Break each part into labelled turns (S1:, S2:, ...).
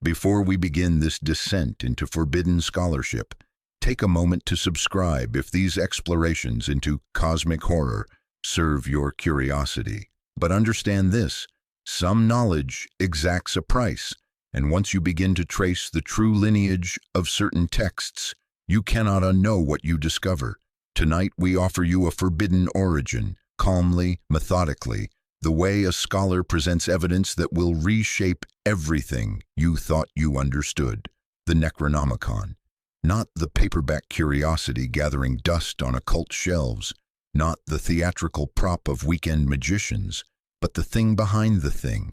S1: Before we begin this descent into forbidden scholarship, take a moment to subscribe if these explorations into cosmic horror serve your curiosity. But understand this, some knowledge exacts a price, and once you begin to trace the true lineage of certain texts, you cannot unknow what you discover. Tonight we offer you a forbidden origin, calmly, methodically, the way a scholar presents evidence that will reshape everything you thought you understood. The Necronomicon. Not the paperback curiosity gathering dust on occult shelves, not the theatrical prop of weekend magicians, but the thing behind the thing.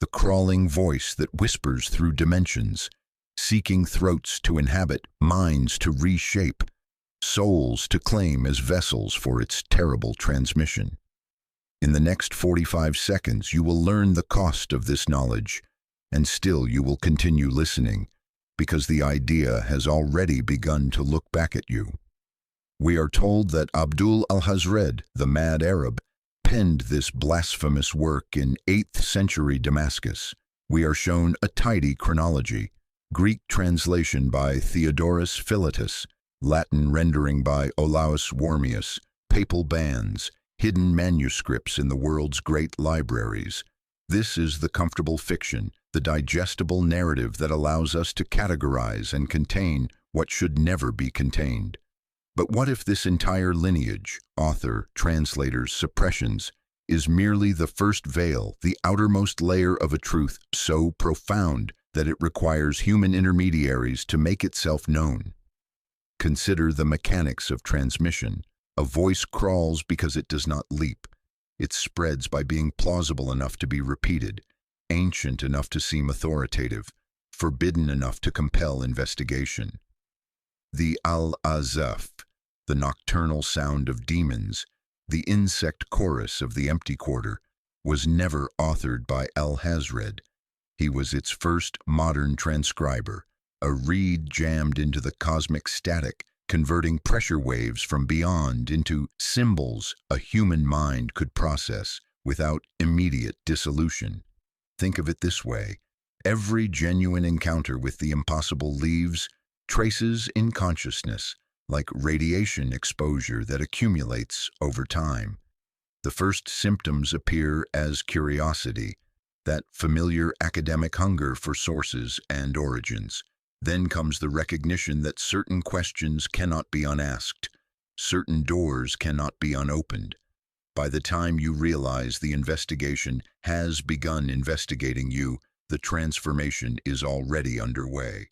S1: The crawling voice that whispers through dimensions, seeking throats to inhabit, minds to reshape, souls to claim as vessels for its terrible transmission. In the next 45 seconds, you will learn the cost of this knowledge, and still you will continue listening, because the idea has already begun to look back at you. We are told that Abdul al-Hazred, the mad Arab, penned this blasphemous work in 8th century Damascus. We are shown a tidy chronology, Greek translation by Theodorus Philetus, Latin rendering by Olaus Wormius, papal bans, hidden manuscripts in the world's great libraries. This is the comfortable fiction, the digestible narrative that allows us to categorize and contain what should never be contained. But what if this entire lineage, author, translators, suppressions, is merely the first veil, the outermost layer of a truth so profound that it requires human intermediaries to make itself known? Consider the mechanics of transmission. A voice crawls because it does not leap. It spreads by being plausible enough to be repeated, ancient enough to seem authoritative, forbidden enough to compel investigation. The Al-Azaf, the nocturnal sound of demons, the insect chorus of the empty quarter, was never authored by al-Hazred. He was its first modern transcriber, a reed jammed into the cosmic static, converting pressure waves from beyond into symbols a human mind could process without immediate dissolution. Think of it this way: every genuine encounter with the impossible leaves traces in consciousness, like radiation exposure that accumulates over time. The first symptoms appear as curiosity, that familiar academic hunger for sources and origins. Then comes the recognition that certain questions cannot be unasked, certain doors cannot be unopened. By the time you realize the investigation has begun investigating you, the transformation is already underway.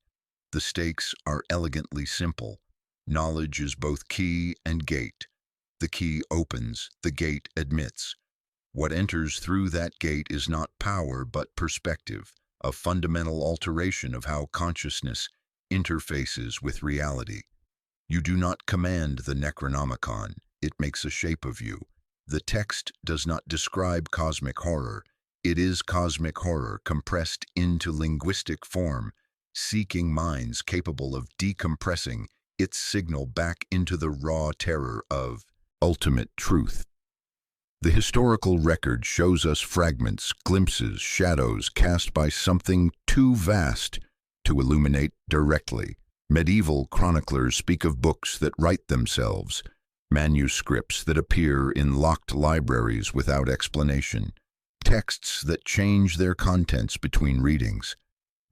S1: The stakes are elegantly simple. Knowledge is both key and gate. The key opens, the gate admits. What enters through that gate is not power but perspective, a fundamental alteration of how consciousness interfaces with reality. You do not command the Necronomicon, it makes a shape of you. The text does not describe cosmic horror, it is cosmic horror compressed into linguistic form, seeking minds capable of decompressing its signal back into the raw terror of ultimate truth. The historical record shows us fragments, glimpses, shadows cast by something too vast to illuminate directly. Medieval chroniclers speak of books that write themselves, manuscripts that appear in locked libraries without explanation, texts that change their contents between readings.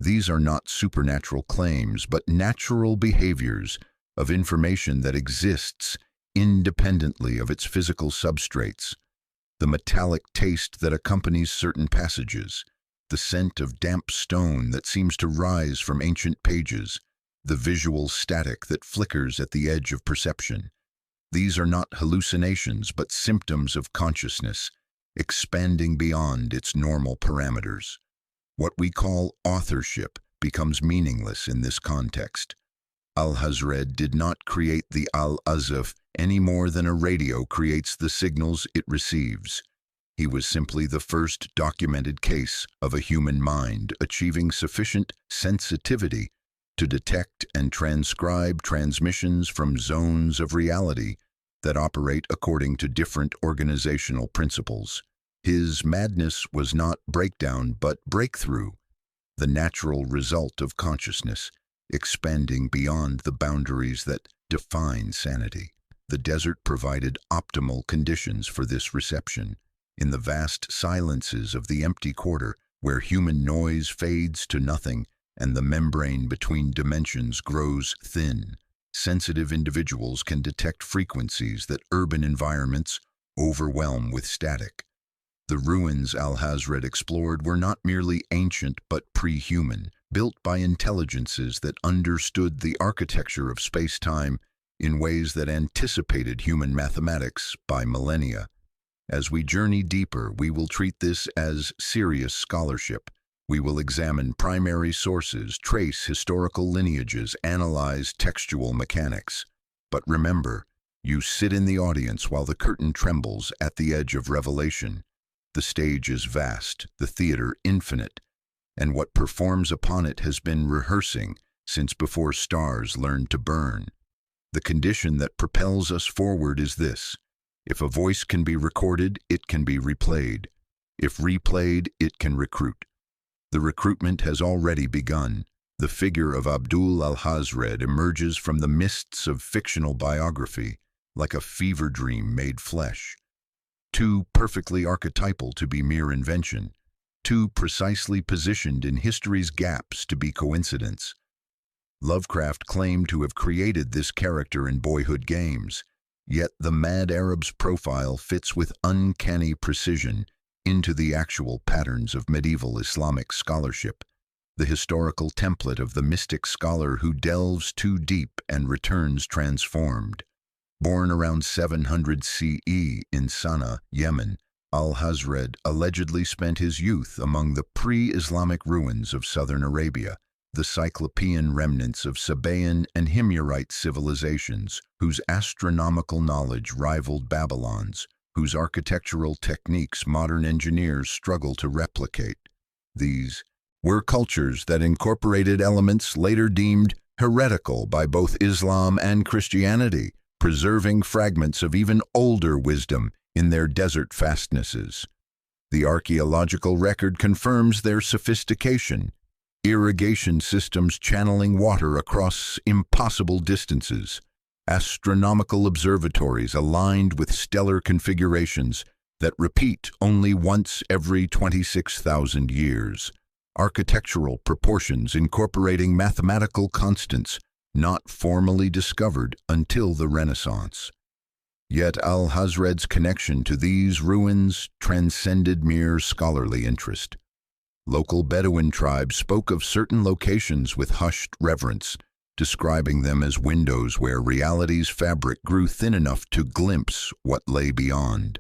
S1: These are not supernatural claims, but natural behaviors of information that exists independently of its physical substrates. The metallic taste that accompanies certain passages, the scent of damp stone that seems to rise from ancient pages, the visual static that flickers at the edge of perception. These are not hallucinations but symptoms of consciousness, expanding beyond its normal parameters. What we call authorship becomes meaningless in this context. Al-Hazred did not create the Al-Azaf any more than a radio creates the signals it receives. He was simply the first documented case of a human mind achieving sufficient sensitivity to detect and transcribe transmissions from zones of reality that operate according to different organizational principles. His madness was not breakdown but breakthrough. the natural result of consciousness, expanding beyond the boundaries that define sanity. The desert provided optimal conditions for this reception. In the vast silences of the empty quarter, where human noise fades to nothing and the membrane between dimensions grows thin, sensitive individuals can detect frequencies that urban environments overwhelm with static. The ruins Alhazred explored were not merely ancient but pre-human, built by intelligences that understood the architecture of space-time in ways that anticipated human mathematics by millennia. As we journey deeper, we will treat this as serious scholarship. We will examine primary sources, trace historical lineages, analyze textual mechanics. But remember, you sit in the audience while the curtain trembles at the edge of revelation. The stage is vast, the theater infinite, and what performs upon it has been rehearsing since before stars learned to burn. The condition that propels us forward is this: if a voice can be recorded, it can be replayed. If replayed, it can recruit. The recruitment has already begun. The figure of Abdul Alhazred emerges from the mists of fictional biography, like a fever dream made flesh. Too perfectly archetypal to be mere invention, too precisely positioned in history's gaps to be coincidence. Lovecraft claimed to have created this character in boyhood games, yet the mad Arab's profile fits with uncanny precision into the actual patterns of medieval Islamic scholarship, the historical template of the mystic scholar who delves too deep and returns transformed. Born around 700 CE in Sana'a, Yemen, Alhazred allegedly spent his youth among the pre-Islamic ruins of southern Arabia, the Cyclopean remnants of Sabaean and Himyarite civilizations whose astronomical knowledge rivaled Babylon's, whose architectural techniques modern engineers struggle to replicate. These were cultures that incorporated elements later deemed heretical by both Islam and Christianity, preserving fragments of even older wisdom in their desert fastnesses. The archaeological record confirms their sophistication: irrigation systems channeling water across impossible distances, astronomical observatories aligned with stellar configurations that repeat only once every 26,000 years, architectural proportions incorporating mathematical constants not formally discovered until the Renaissance. Yet Alhazred's connection to these ruins transcended mere scholarly interest. Local Bedouin tribes spoke of certain locations with hushed reverence, describing them as windows where reality's fabric grew thin enough to glimpse what lay beyond.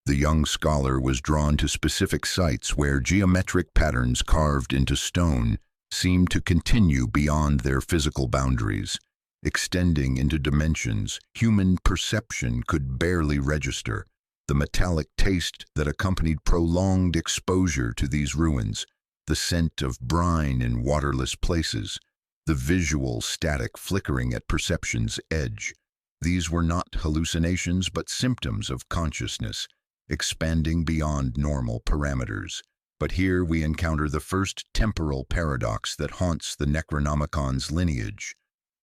S1: The young scholar was drawn to specific sites where geometric patterns carved into stone seemed to continue beyond their physical boundaries, extending into dimensions human perception could barely register. The metallic taste that accompanied prolonged exposure to these ruins, the scent of brine in waterless places, the visual static flickering at perception's edge. These were not hallucinations but symptoms of consciousness, expanding beyond normal parameters. But here we encounter the first temporal paradox that haunts the Necronomicon's lineage.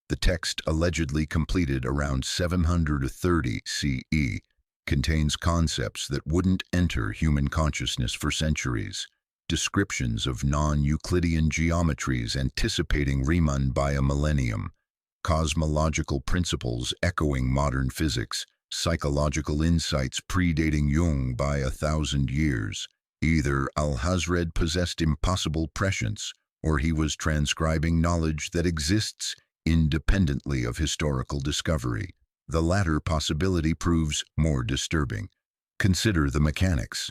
S1: The text, allegedly completed around 730 CE, contains concepts that wouldn't enter human consciousness for centuries. Descriptions of non-Euclidean geometries anticipating Riemann by a millennium, cosmological principles echoing modern physics, psychological insights predating Jung by 1,000 years. Either Alhazred possessed impossible prescience, or he was transcribing knowledge that exists independently of historical discovery. The latter possibility proves more disturbing. Consider the mechanics.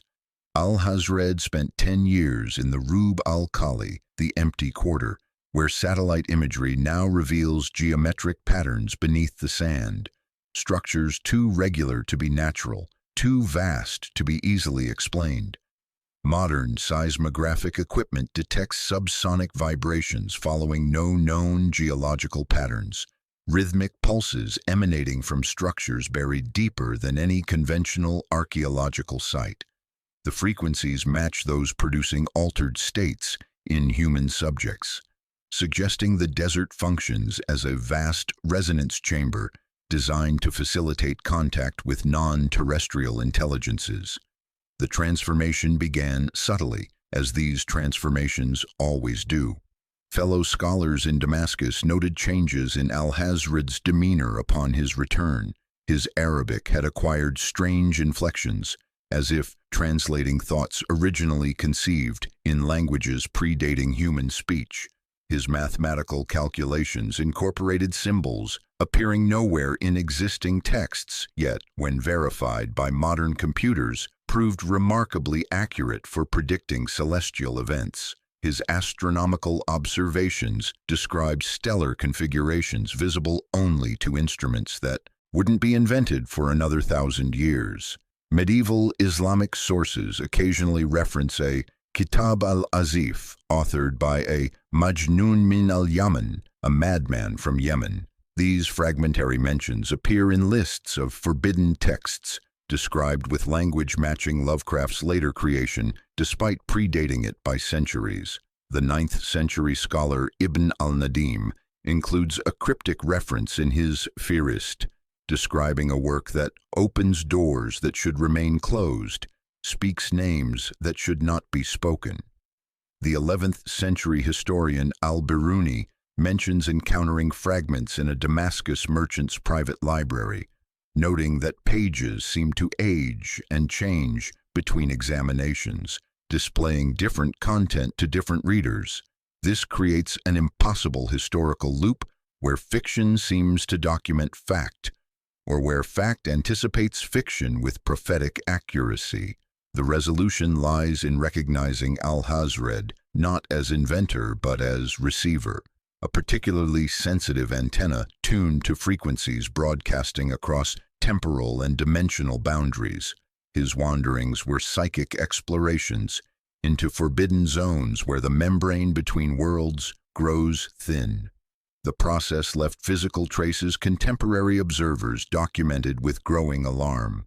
S1: Alhazred spent 10 years in the Rub al-Khali, the empty quarter, where satellite imagery now reveals geometric patterns beneath the sand, structures too regular to be natural, too vast to be easily explained. Modern seismographic equipment detects subsonic vibrations following no known geological patterns, rhythmic pulses emanating from structures buried deeper than any conventional archaeological site. The frequencies match those producing altered states, in human subjects, suggesting the desert functions as a vast resonance chamber designed to facilitate contact with non-terrestrial intelligences. The transformation began subtly, as these transformations always do. Fellow scholars in Damascus noted changes in Alhazred's demeanor upon his return. His Arabic had acquired strange inflections, as if translating thoughts originally conceived in languages predating human speech. His mathematical calculations incorporated symbols appearing nowhere in existing texts, yet, when verified by modern computers, proved remarkably accurate for predicting celestial events. His astronomical observations described stellar configurations visible only to instruments that wouldn't be invented for another 1,000 years. Medieval Islamic sources occasionally reference a Kitab al-Azif, authored by a Majnun min al-Yaman, a madman from Yemen. These fragmentary mentions appear in lists of forbidden texts, described with language matching Lovecraft's later creation, despite predating it by centuries. The 9th century scholar Ibn al-Nadim includes a cryptic reference in his Fihrist, describing a work that opens doors that should remain closed, speaks names that should not be spoken. The 11th century historian al-Biruni mentions encountering fragments in a Damascus merchant's private library, noting that pages seem to age and change between examinations, displaying different content to different readers. This creates an impossible historical loop where fiction seems to document fact, or where fact anticipates fiction with prophetic accuracy. The resolution lies in recognizing Alhazred not as inventor but as receiver, a particularly sensitive antenna tuned to frequencies broadcasting across temporal and dimensional boundaries. His wanderings were psychic explorations into forbidden zones where the membrane between worlds grows thin. The process left physical traces contemporary observers documented with growing alarm.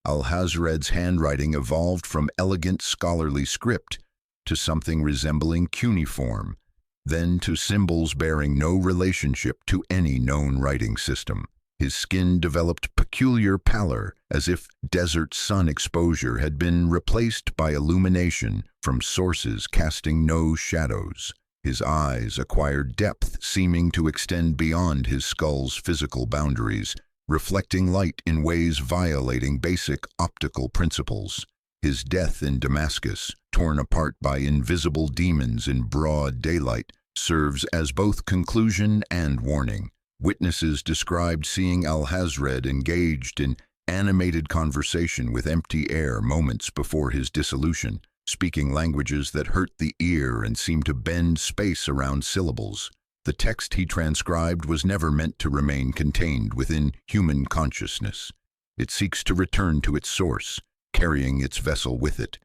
S1: Alhazred's handwriting evolved from elegant scholarly script to something resembling cuneiform, then to symbols bearing no relationship to any known writing system. His skin developed peculiar pallor, as if desert sun exposure had been replaced by illumination from sources casting no shadows. His eyes acquired depth seeming to extend beyond his skull's physical boundaries, reflecting light in ways violating basic optical principles. His death in Damascus, torn apart by invisible demons in broad daylight, serves as both conclusion and warning. Witnesses described seeing Alhazred engaged in animated conversation with empty air moments before his dissolution, speaking languages that hurt the ear and seemed to bend space around syllables. The text he transcribed was never meant to remain contained within human consciousness. It seeks to return to its source, carrying its vessel with it.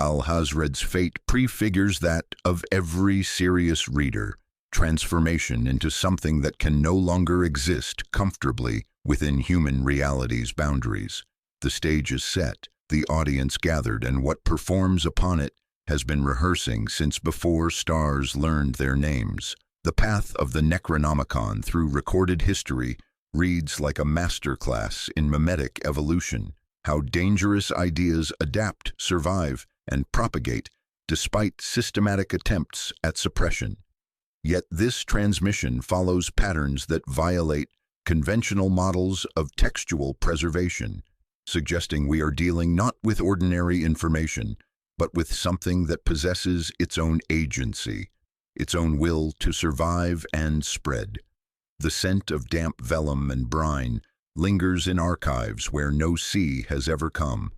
S1: Alhazred's fate prefigures that of every serious reader, transformation into something that can no longer exist comfortably within human reality's boundaries. The stage is set, the audience gathered, and what performs upon it has been rehearsing since before stars learned their names. The path of the Necronomicon through recorded history reads like a masterclass in mimetic evolution, how dangerous ideas adapt, survive, and propagate despite systematic attempts at suppression. Yet this transmission follows patterns that violate conventional models of textual preservation, suggesting we are dealing not with ordinary information, but with something that possesses its own agency, its own will to survive and spread. The scent of damp vellum and brine lingers in archives where no sea has ever come,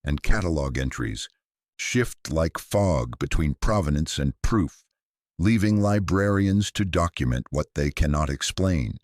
S1: and catalog entries shift like fog between provenance and proof, leaving librarians to document what they cannot explain.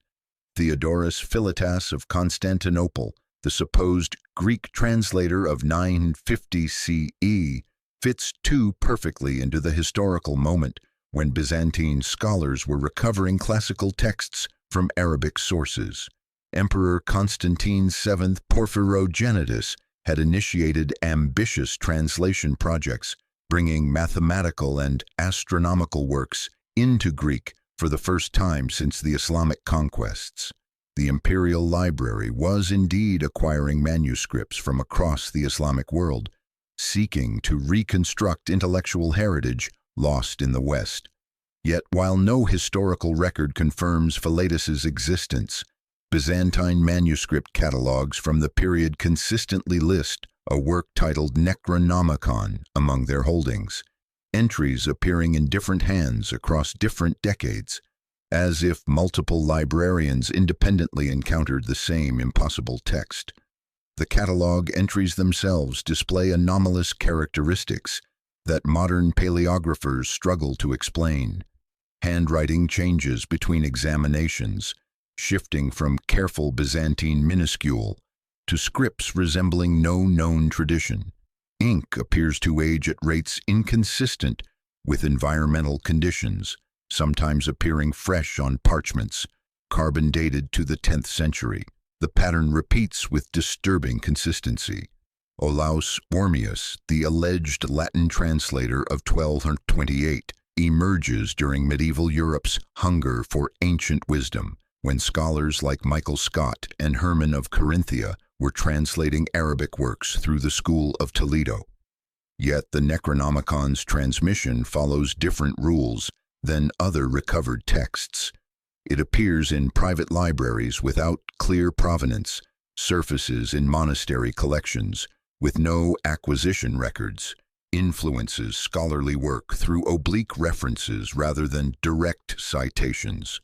S1: Theodorus Philetas of Constantinople, the supposed Greek translator of 950 CE, fits too perfectly into the historical moment when Byzantine scholars were recovering classical texts from Arabic sources. Emperor Constantine VII Porphyrogenitus had initiated ambitious translation projects, bringing mathematical and astronomical works into Greek for the first time since the Islamic conquests. The Imperial Library was indeed acquiring manuscripts from across the Islamic world, seeking to reconstruct intellectual heritage lost in the West. Yet, while no historical record confirms Philetus's existence, Byzantine manuscript catalogues from the period consistently list a work titled Necronomicon among their holdings, entries appearing in different hands across different decades, as if multiple librarians independently encountered the same impossible text. The catalog entries themselves display anomalous characteristics that modern paleographers struggle to explain. Handwriting changes between examinations, shifting from careful Byzantine minuscule to scripts resembling no known tradition. Ink appears to age at rates inconsistent with environmental conditions, sometimes appearing fresh on parchments, carbon dated to the 10th century. The pattern repeats with disturbing consistency. Olaus Wormius, the alleged Latin translator of 1228, emerges during medieval Europe's hunger for ancient wisdom, when scholars like Michael Scott and Herman of Carinthia were translating Arabic works through the School of Toledo. Yet the Necronomicon's transmission follows different rules than other recovered texts. It appears in private libraries without clear provenance, surfaces in monastery collections with no acquisition records, influences scholarly work through oblique references rather than direct citations.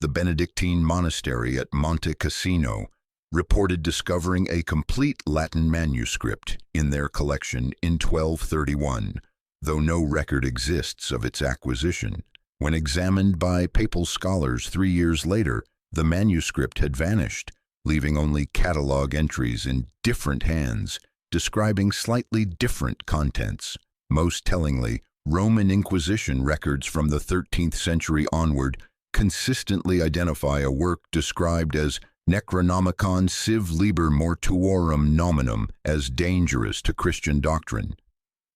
S1: The Benedictine monastery at Monte Cassino reported discovering a complete Latin manuscript in their collection in 1231, though no record exists of its acquisition. When examined by papal scholars 3 years later, the manuscript had vanished, leaving only catalog entries in different hands, describing slightly different contents. Most tellingly, Roman Inquisition records from the 13th century onward consistently identify a work described as Necronomicon sive liber mortuorum nominum as dangerous to Christian doctrine.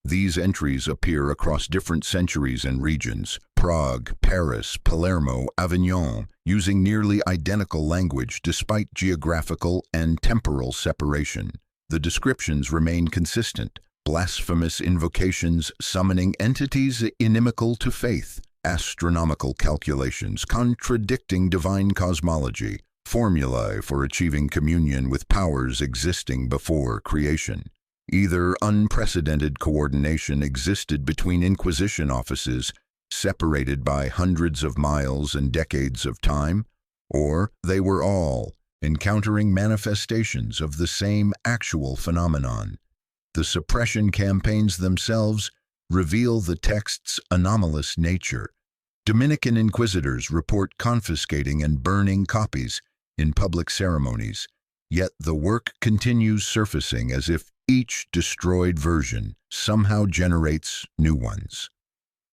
S1: These entries appear across different centuries and regions: Prague, Paris, Palermo, Avignon, using nearly identical language despite geographical and temporal separation. The descriptions remain consistent: blasphemous invocations summoning entities inimical to faith, astronomical calculations contradicting divine cosmology, formulae for achieving communion with powers existing before creation. Either unprecedented coordination existed between Inquisition offices, separated by hundreds of miles and decades of time, or they were all encountering manifestations of the same actual phenomenon. The suppression campaigns themselves reveal the text's anomalous nature. Dominican inquisitors report confiscating and burning copies in public ceremonies, yet the work continues surfacing as if each destroyed version somehow generates new ones.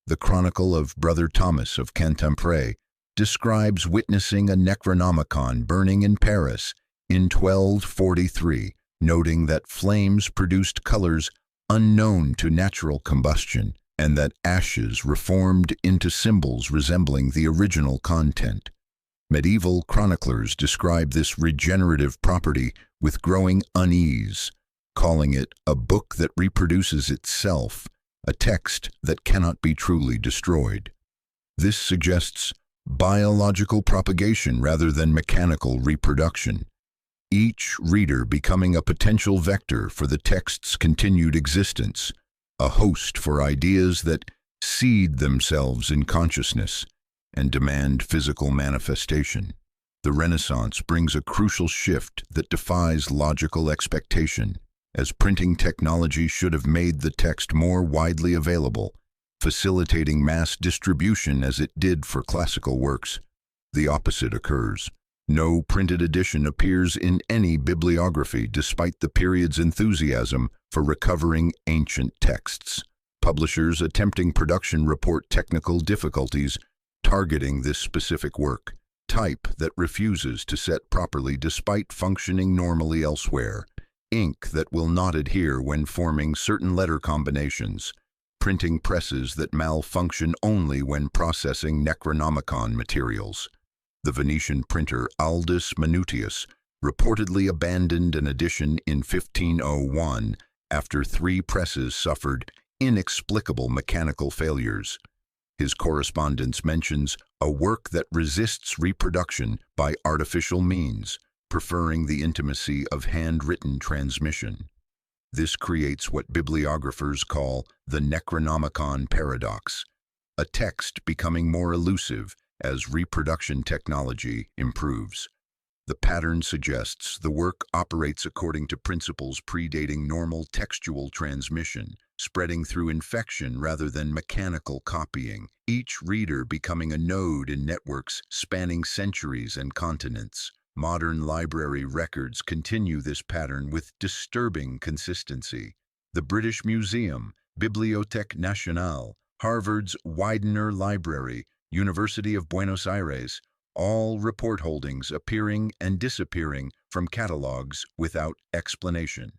S1: The Chronicle of Brother Thomas of Cantimpré describes witnessing a Necronomicon burning in Paris in 1243, noting that flames produced colors unknown to natural combustion and that ashes reformed into symbols resembling the original content. Medieval chroniclers describe this regenerative property with growing unease, calling it a book that reproduces itself, a text that cannot be truly destroyed. This suggests biological propagation rather than mechanical reproduction, each reader becoming a potential vector for the text's continued existence, a host for ideas that seed themselves in consciousness and demand physical manifestation. The Renaissance brings a crucial shift that defies logical expectation, as printing technology should have made the text more widely available, facilitating mass distribution as it did for classical works. The opposite occurs. No printed edition appears in any bibliography despite the period's enthusiasm for recovering ancient texts. Publishers attempting production report technical difficulties targeting this specific work, type that refuses to set properly despite functioning normally elsewhere, ink that will not adhere when forming certain letter combinations, printing presses that malfunction only when processing Necronomicon materials. The Venetian printer Aldus Manutius reportedly abandoned an edition in 1501 after 3 presses suffered inexplicable mechanical failures. His correspondence mentions a work that resists reproduction by artificial means, preferring the intimacy of handwritten transmission. This creates what bibliographers call the Necronomicon paradox, a text becoming more elusive as reproduction technology improves. The pattern suggests the work operates according to principles predating normal textual transmission, spreading through infection rather than mechanical copying, each reader becoming a node in networks spanning centuries and continents. Modern library records continue this pattern with disturbing consistency. The British Museum, Bibliothèque Nationale, Harvard's Widener Library, University of Buenos Aires, all report holdings appearing and disappearing from catalogs without explanation.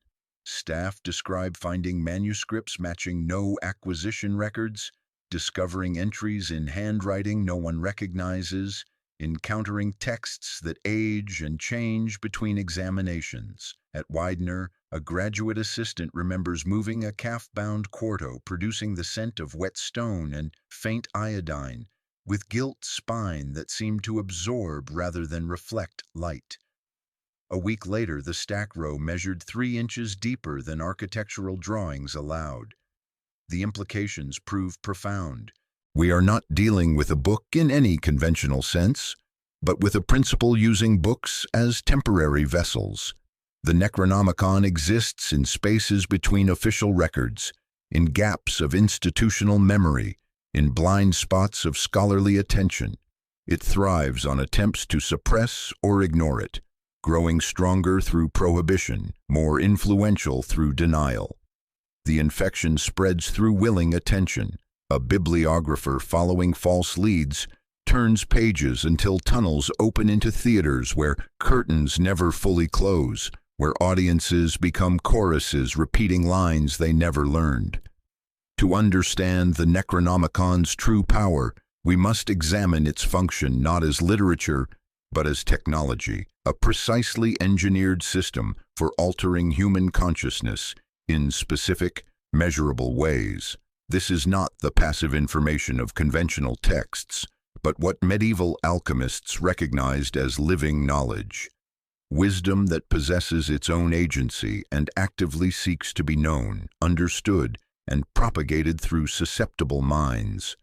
S1: Staff describe finding manuscripts matching no acquisition records, discovering entries in handwriting no one recognizes, encountering texts that age and change between examinations. At Widener, a graduate assistant remembers moving a calf-bound quarto producing the scent of wet stone and faint iodine, with gilt spine that seemed to absorb rather than reflect light. A week later, the stack row measured 3 inches deeper than architectural drawings allowed. The implications prove profound. We are not dealing with a book in any conventional sense, but with a principle using books as temporary vessels. The Necronomicon exists in spaces between official records, in gaps of institutional memory, in blind spots of scholarly attention. It thrives on attempts to suppress or ignore it, growing stronger through prohibition, more influential through denial. The infection spreads through willing attention. A bibliographer following false leads turns pages until tunnels open into theaters where curtains never fully close, where audiences become choruses repeating lines they never learned. To understand the Necronomicon's true power, we must examine its function not as literature, but as technology, a precisely engineered system for altering human consciousness in specific, measurable ways. This is not the passive information of conventional texts, but what medieval alchemists recognized as living knowledge. Wisdom that possesses its own agency and actively seeks to be known, understood, and propagated through susceptible minds.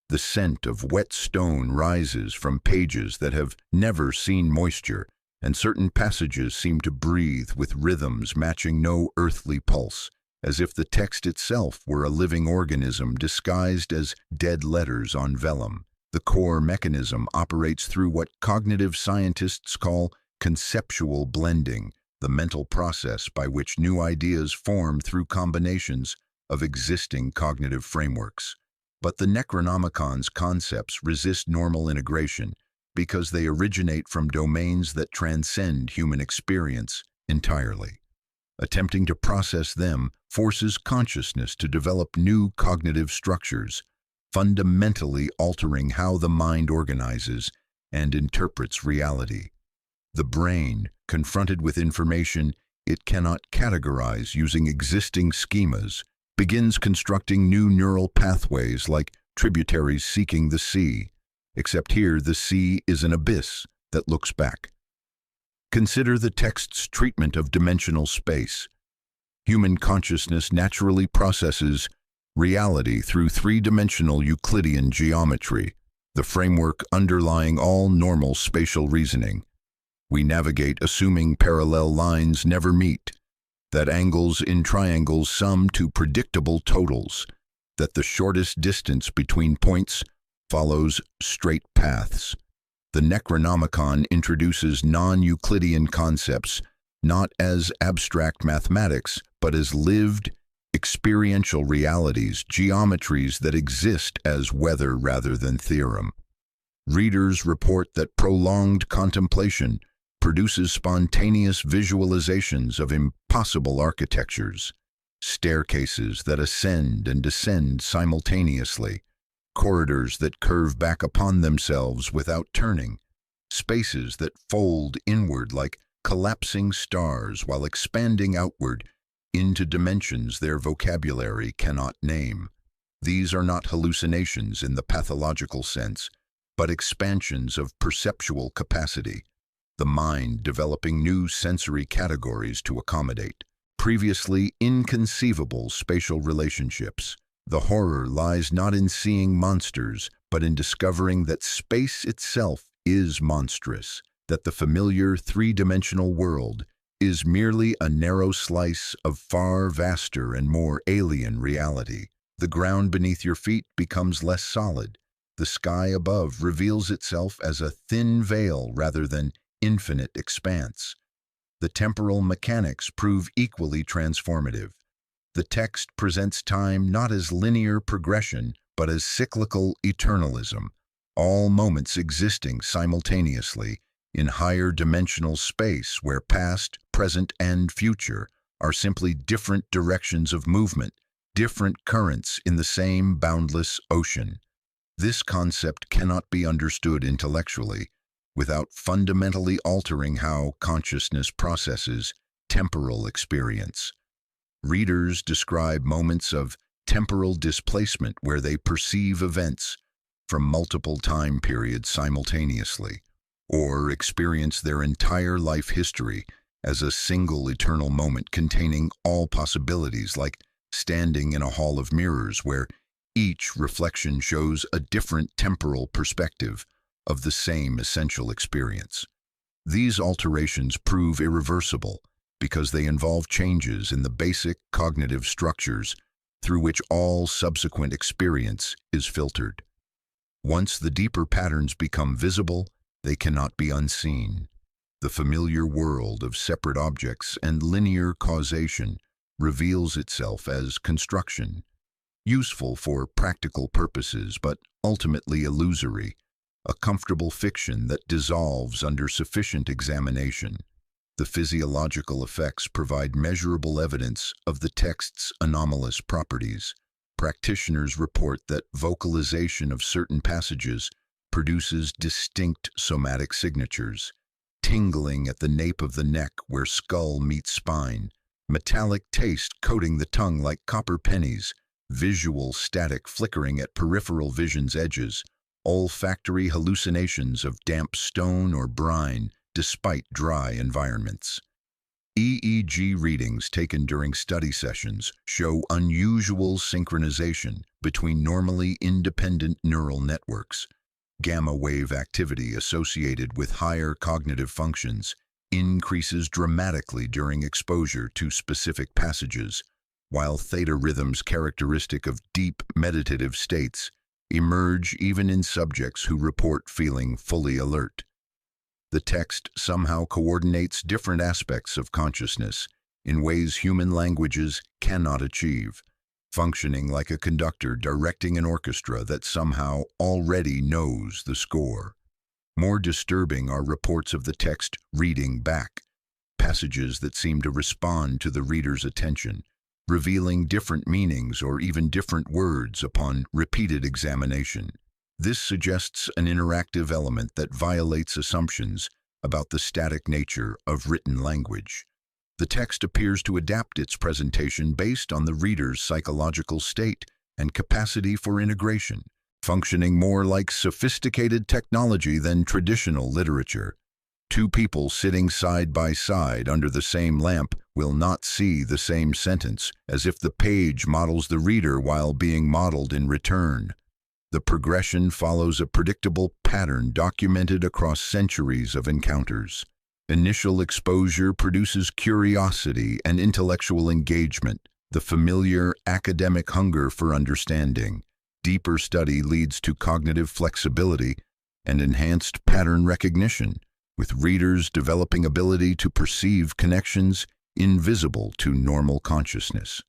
S1: The scent of wet stone rises from pages that have never seen moisture, and certain passages seem to breathe with rhythms matching no earthly pulse, as if the text itself were a living organism disguised as dead letters on vellum. The core mechanism operates through what cognitive scientists call conceptual blending, the mental process by which new ideas form through combinations of existing cognitive frameworks. But the Necronomicon's concepts resist normal integration because they originate from domains that transcend human experience entirely. Attempting to process them forces consciousness to develop new cognitive structures, fundamentally altering how the mind organizes and interprets reality. The brain, confronted with information it cannot categorize using existing schemas, begins constructing new neural pathways like tributaries seeking the sea, except here the sea is an abyss that looks back. Consider the text's treatment of dimensional space. Human consciousness naturally processes reality through 3-dimensional Euclidean geometry, the framework underlying all normal spatial reasoning. We navigate assuming parallel lines never meet, that angles in triangles sum to predictable totals, that the shortest distance between points follows straight paths. The Necronomicon introduces non-Euclidean concepts not as abstract mathematics, but as lived, experiential realities, geometries that exist as weather rather than theorem. Readers report that prolonged contemplation produces spontaneous visualizations of impossible architectures. staircases that ascend and descend simultaneously, corridors that curve back upon themselves without turning, spaces that fold inward like collapsing stars while expanding outward into dimensions their vocabulary cannot name. These are not hallucinations in the pathological sense, but expansions of perceptual capacity, the mind developing new sensory categories to accommodate previously inconceivable spatial relationships. The horror lies not in seeing monsters, but in discovering that space itself is monstrous, that the familiar three-dimensional world is merely a narrow slice of far vaster and more alien reality. The ground beneath your feet becomes less solid. The sky above reveals itself as a thin veil rather than infinite expanse. The temporal mechanics prove equally transformative. The text presents time not as linear progression, but as cyclical eternalism, all moments existing simultaneously in higher dimensional space where past, present, and future are simply different directions of movement, different currents in the same boundless ocean. This concept cannot be understood intellectually without fundamentally altering how consciousness processes temporal experience. Readers describe moments of temporal displacement where they perceive events from multiple time periods simultaneously, or experience their entire life history as a single eternal moment containing all possibilities, like standing in a hall of mirrors where each reflection shows a different temporal perspective of the same essential experience. These alterations prove irreversible because they involve changes in the basic cognitive structures through which all subsequent experience is filtered. Once the deeper patterns become visible, they cannot be unseen. The familiar world of separate objects and linear causation reveals itself as construction, useful for practical purposes but ultimately illusory, a comfortable fiction that dissolves under sufficient examination. The physiological effects provide measurable evidence of the text's anomalous properties. Practitioners report that vocalization of certain passages produces distinct somatic signatures: tingling at the nape of the neck where skull meets spine, metallic taste coating the tongue like copper pennies, visual static flickering at peripheral vision's edges, olfactory hallucinations of damp stone or brine despite dry environments. EEG readings taken during study sessions show unusual synchronization between normally independent neural networks. Gamma wave activity associated with higher cognitive functions increases dramatically during exposure to specific passages, while theta rhythms characteristic of deep meditative states emerge even in subjects who report feeling fully alert. The text somehow coordinates different aspects of consciousness in ways human languages cannot achieve, functioning like a conductor directing an orchestra that somehow already knows the score. More disturbing are reports of the text reading back, passages that seem to respond to the reader's attention, revealing different meanings or even different words upon repeated examination. This suggests an interactive element that violates assumptions about the static nature of written language. The text appears to adapt its presentation based on the reader's psychological state and capacity for integration, functioning more like sophisticated technology than traditional literature. Two people sitting side by side under the same lamp will not see the same sentence, as if the page models the reader while being modeled in return. The progression follows a predictable pattern documented across centuries of encounters. Initial exposure produces curiosity and intellectual engagement, the familiar academic hunger for understanding. Deeper study leads to cognitive flexibility and enhanced pattern recognition, with readers developing ability to perceive connections invisible to normal consciousness.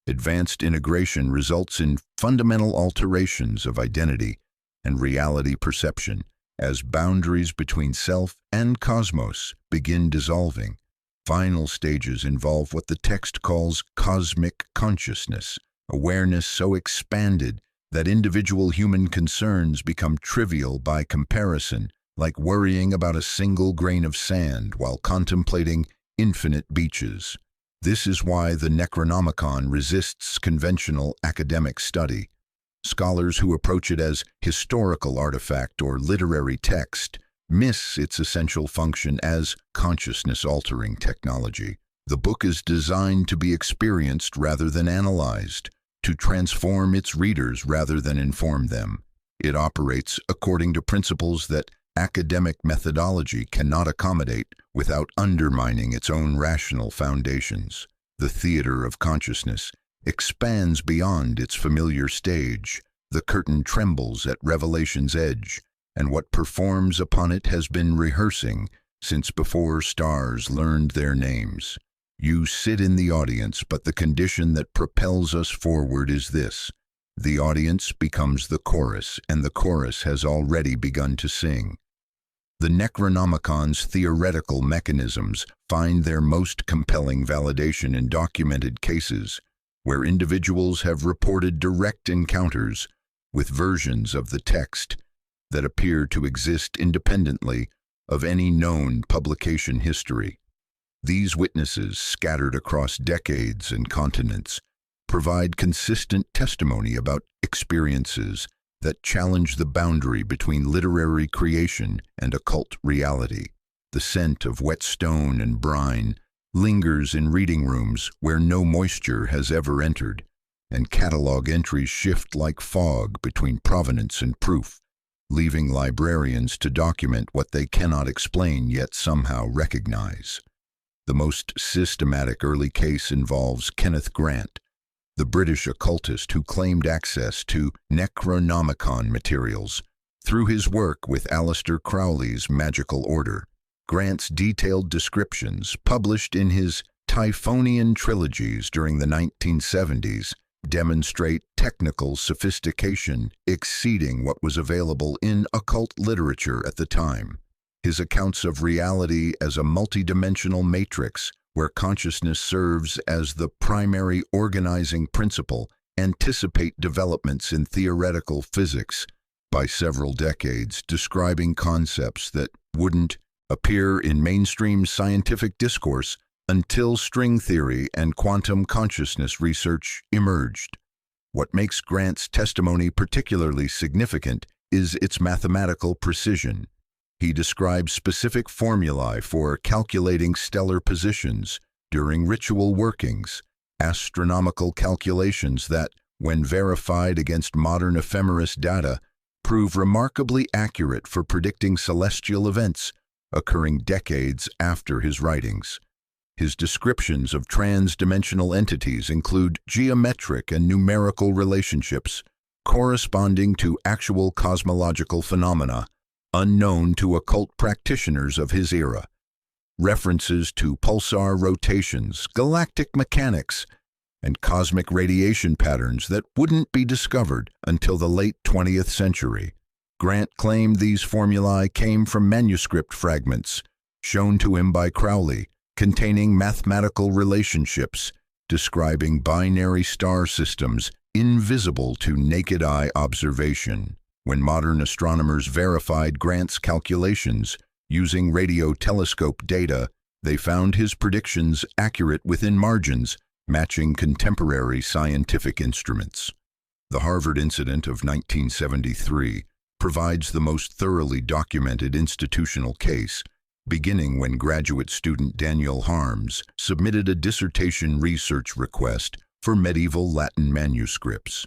S1: Advanced integration results in fundamental alterations of identity and reality perception as boundaries between self and cosmos begin dissolving. Final stages involve what the text calls cosmic consciousness, awareness so expanded that individual human concerns become trivial by comparison, like worrying about a single grain of sand while contemplating infinite beaches. This is why the Necronomicon resists conventional academic study. Scholars who approach it as historical artifact or literary text miss its essential function as consciousness-altering technology. The book is designed to be experienced rather than analyzed, to transform its readers rather than inform them. It operates according to principles that academic methodology cannot accommodate without undermining its own rational foundations. The theater of consciousness expands beyond its familiar stage. The curtain trembles at revelation's edge, and what performs upon it has been rehearsing since before stars learned their names. You sit in the audience, but the condition that propels us forward is this: the audience becomes the chorus, and the chorus has already begun to sing. The Necronomicon's theoretical mechanisms find their most compelling validation in documented cases, where individuals have reported direct encounters with versions of the text that appear to exist independently of any known publication history. These witnesses, scattered across decades and continents, provide consistent testimony about experiences that challenge the boundary between literary creation and occult reality. The scent of wet stone and brine lingers in reading rooms where no moisture has ever entered, and catalog entries shift like fog between provenance and proof, leaving librarians to document what they cannot explain yet somehow recognize. The most systematic early case involves Kenneth Grant, the British occultist who claimed access to Necronomicon materials through his work with Aleister Crowley's magical order. Grant's detailed descriptions, published in his Typhonian trilogies during the 1970s, demonstrate technical sophistication exceeding what was available in occult literature at the time. His accounts of reality as a multidimensional matrix where consciousness serves as the primary organizing principle anticipate developments in theoretical physics by several decades, describing concepts that wouldn't appear in mainstream scientific discourse until string theory and quantum consciousness research emerged. What makes Grant's testimony particularly significant is its mathematical precision. He describes specific formulae for calculating stellar positions during ritual workings, astronomical calculations that, when verified against modern ephemeris data, prove remarkably accurate for predicting celestial events occurring decades after his writings. His descriptions of trans-dimensional entities include geometric and numerical relationships corresponding to actual cosmological phenomena unknown to occult practitioners of his era. References to pulsar rotations, galactic mechanics, and cosmic radiation patterns that wouldn't be discovered until the late 20th century. Grant claimed these formulae came from manuscript fragments shown to him by Crowley, containing mathematical relationships describing binary star systems invisible to naked eye observation. When modern astronomers verified Grant's calculations using radio telescope data, they found his predictions accurate within margins, matching contemporary scientific instruments. The Harvard incident of 1973 provides the most thoroughly documented institutional case, beginning when graduate student Daniel Harms submitted a dissertation research request for medieval Latin manuscripts.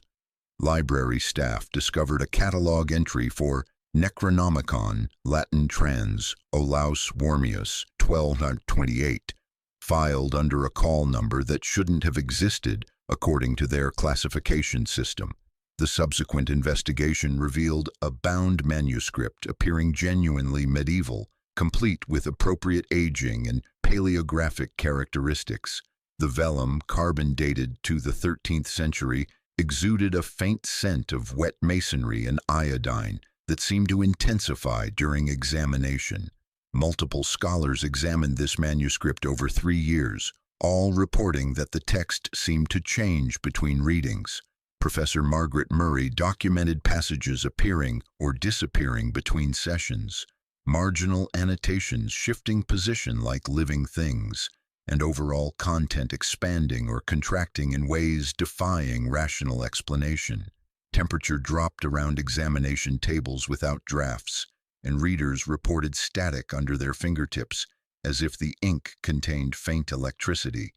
S1: Library staff discovered a catalog entry for Necronomicon, Latin trans, Olaus Wormius, 1228, filed under a call number that shouldn't have existed according to their classification system. The subsequent investigation revealed a bound manuscript appearing genuinely medieval, complete with appropriate aging and paleographic characteristics. The vellum, carbon-dated to the 13th century, exuded a faint scent of wet masonry and iodine that seemed to intensify during examination. Multiple scholars examined this manuscript over 3 years, all reporting that the text seemed to change between readings. Professor Margaret Murray documented passages appearing or disappearing between sessions, marginal annotations shifting position like living things, and overall content expanding or contracting in ways defying rational explanation. Temperature dropped around examination tables without drafts, and readers reported static under their fingertips, as if the ink contained faint electricity.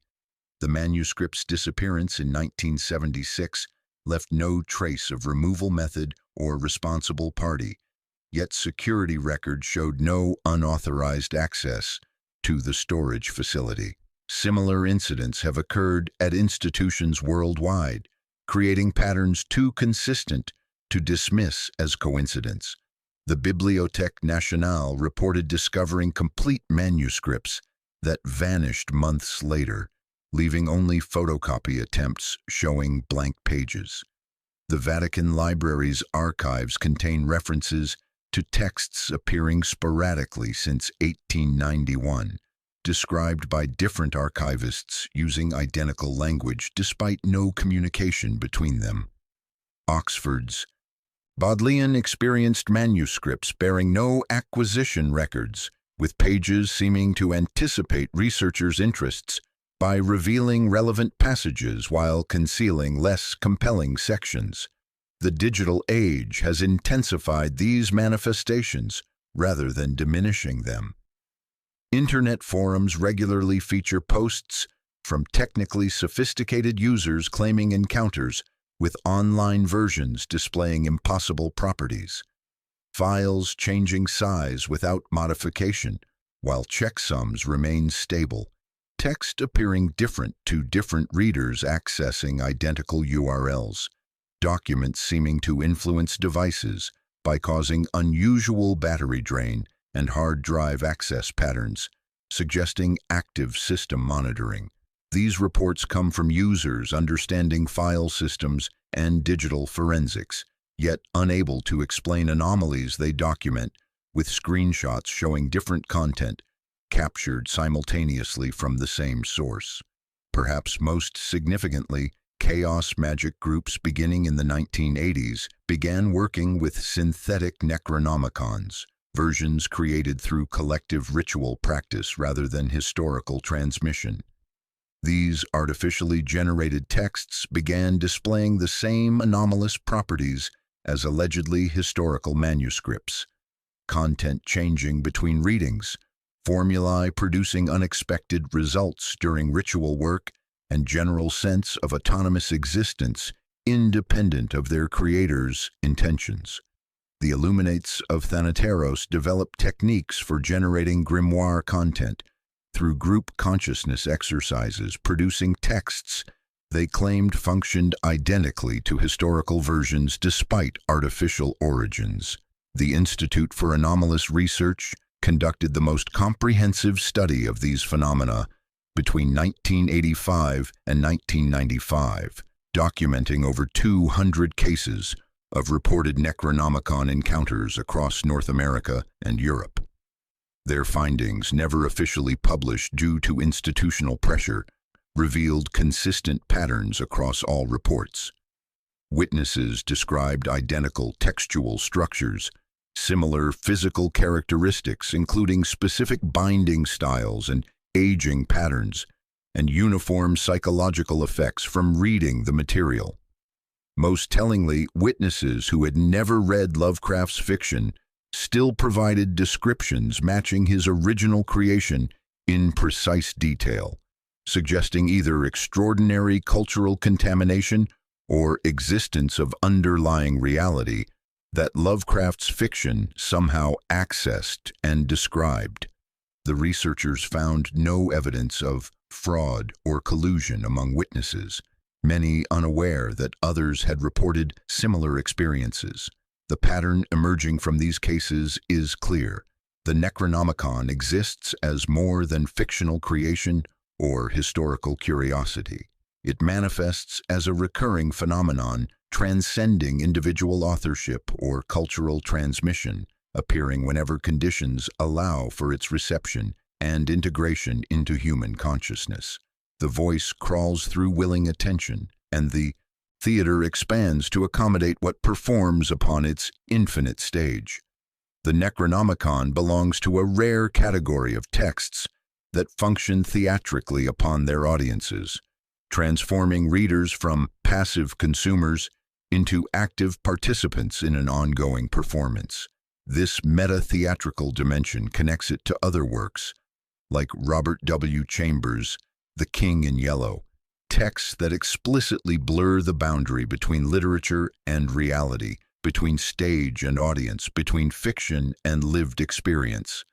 S1: The manuscript's disappearance in 1976 left no trace of removal method or responsible party, yet security records showed no unauthorized access to the storage facility. Similar incidents have occurred at institutions worldwide, creating patterns too consistent to dismiss as coincidence. The Bibliothèque Nationale reported discovering complete manuscripts that vanished months later, leaving only photocopy attempts showing blank pages. The Vatican Library's archives contain references to texts appearing sporadically since 1891, described by different archivists using identical language despite no communication between them. Oxford's Bodleian experienced manuscripts bearing no acquisition records, with pages seeming to anticipate researchers' interests by revealing relevant passages while concealing less compelling sections. The digital age has intensified these manifestations rather than diminishing them. Internet forums regularly feature posts from technically sophisticated users claiming encounters with online versions displaying impossible properties, files changing size without modification, while checksums remain stable, text appearing different to different readers accessing identical URLs, documents seeming to influence devices by causing unusual battery drain and hard drive access patterns, suggesting active system monitoring. These reports come from users understanding file systems and digital forensics, yet unable to explain anomalies they document, with screenshots showing different content captured simultaneously from the same source. Perhaps most significantly, chaos magic groups beginning in the 1980s began working with synthetic Necronomicons, versions created through collective ritual practice rather than historical transmission. These artificially generated texts began displaying the same anomalous properties as allegedly historical manuscripts, content changing between readings, formulae producing unexpected results during ritual work, and general sense of autonomous existence independent of their creators' intentions. The Illuminates of Thanateros developed techniques for generating grimoire content through group consciousness exercises, producing texts they claimed functioned identically to historical versions despite artificial origins. The Institute for Anomalous Research conducted the most comprehensive study of these phenomena between 1985 and 1995, documenting over 200 cases of reported Necronomicon encounters across North America and Europe. Their findings, never officially published due to institutional pressure, revealed consistent patterns across all reports. Witnesses described identical textual structures, similar physical characteristics including specific binding styles and aging patterns, and uniform psychological effects from reading the material. Most tellingly, witnesses who had never read Lovecraft's fiction still provided descriptions matching his original creation in precise detail, suggesting either extraordinary cultural contamination or existence of underlying reality that Lovecraft's fiction somehow accessed and described. The researchers found no evidence of fraud or collusion among witnesses, many unaware that others had reported similar experiences. The pattern emerging from these cases is clear. The Necronomicon exists as more than fictional creation or historical curiosity. It manifests as a recurring phenomenon transcending individual authorship or cultural transmission, appearing whenever conditions allow for its reception and integration into human consciousness. The voice crawls through willing attention, and the theater expands to accommodate what performs upon its infinite stage. The Necronomicon belongs to a rare category of texts that function theatrically upon their audiences, transforming readers from passive consumers into active participants in an ongoing performance. This meta-theatrical dimension connects it to other works, like Robert W. Chambers' The King in Yellow, texts that explicitly blur the boundary between literature and reality, between stage and audience, between fiction and lived experience.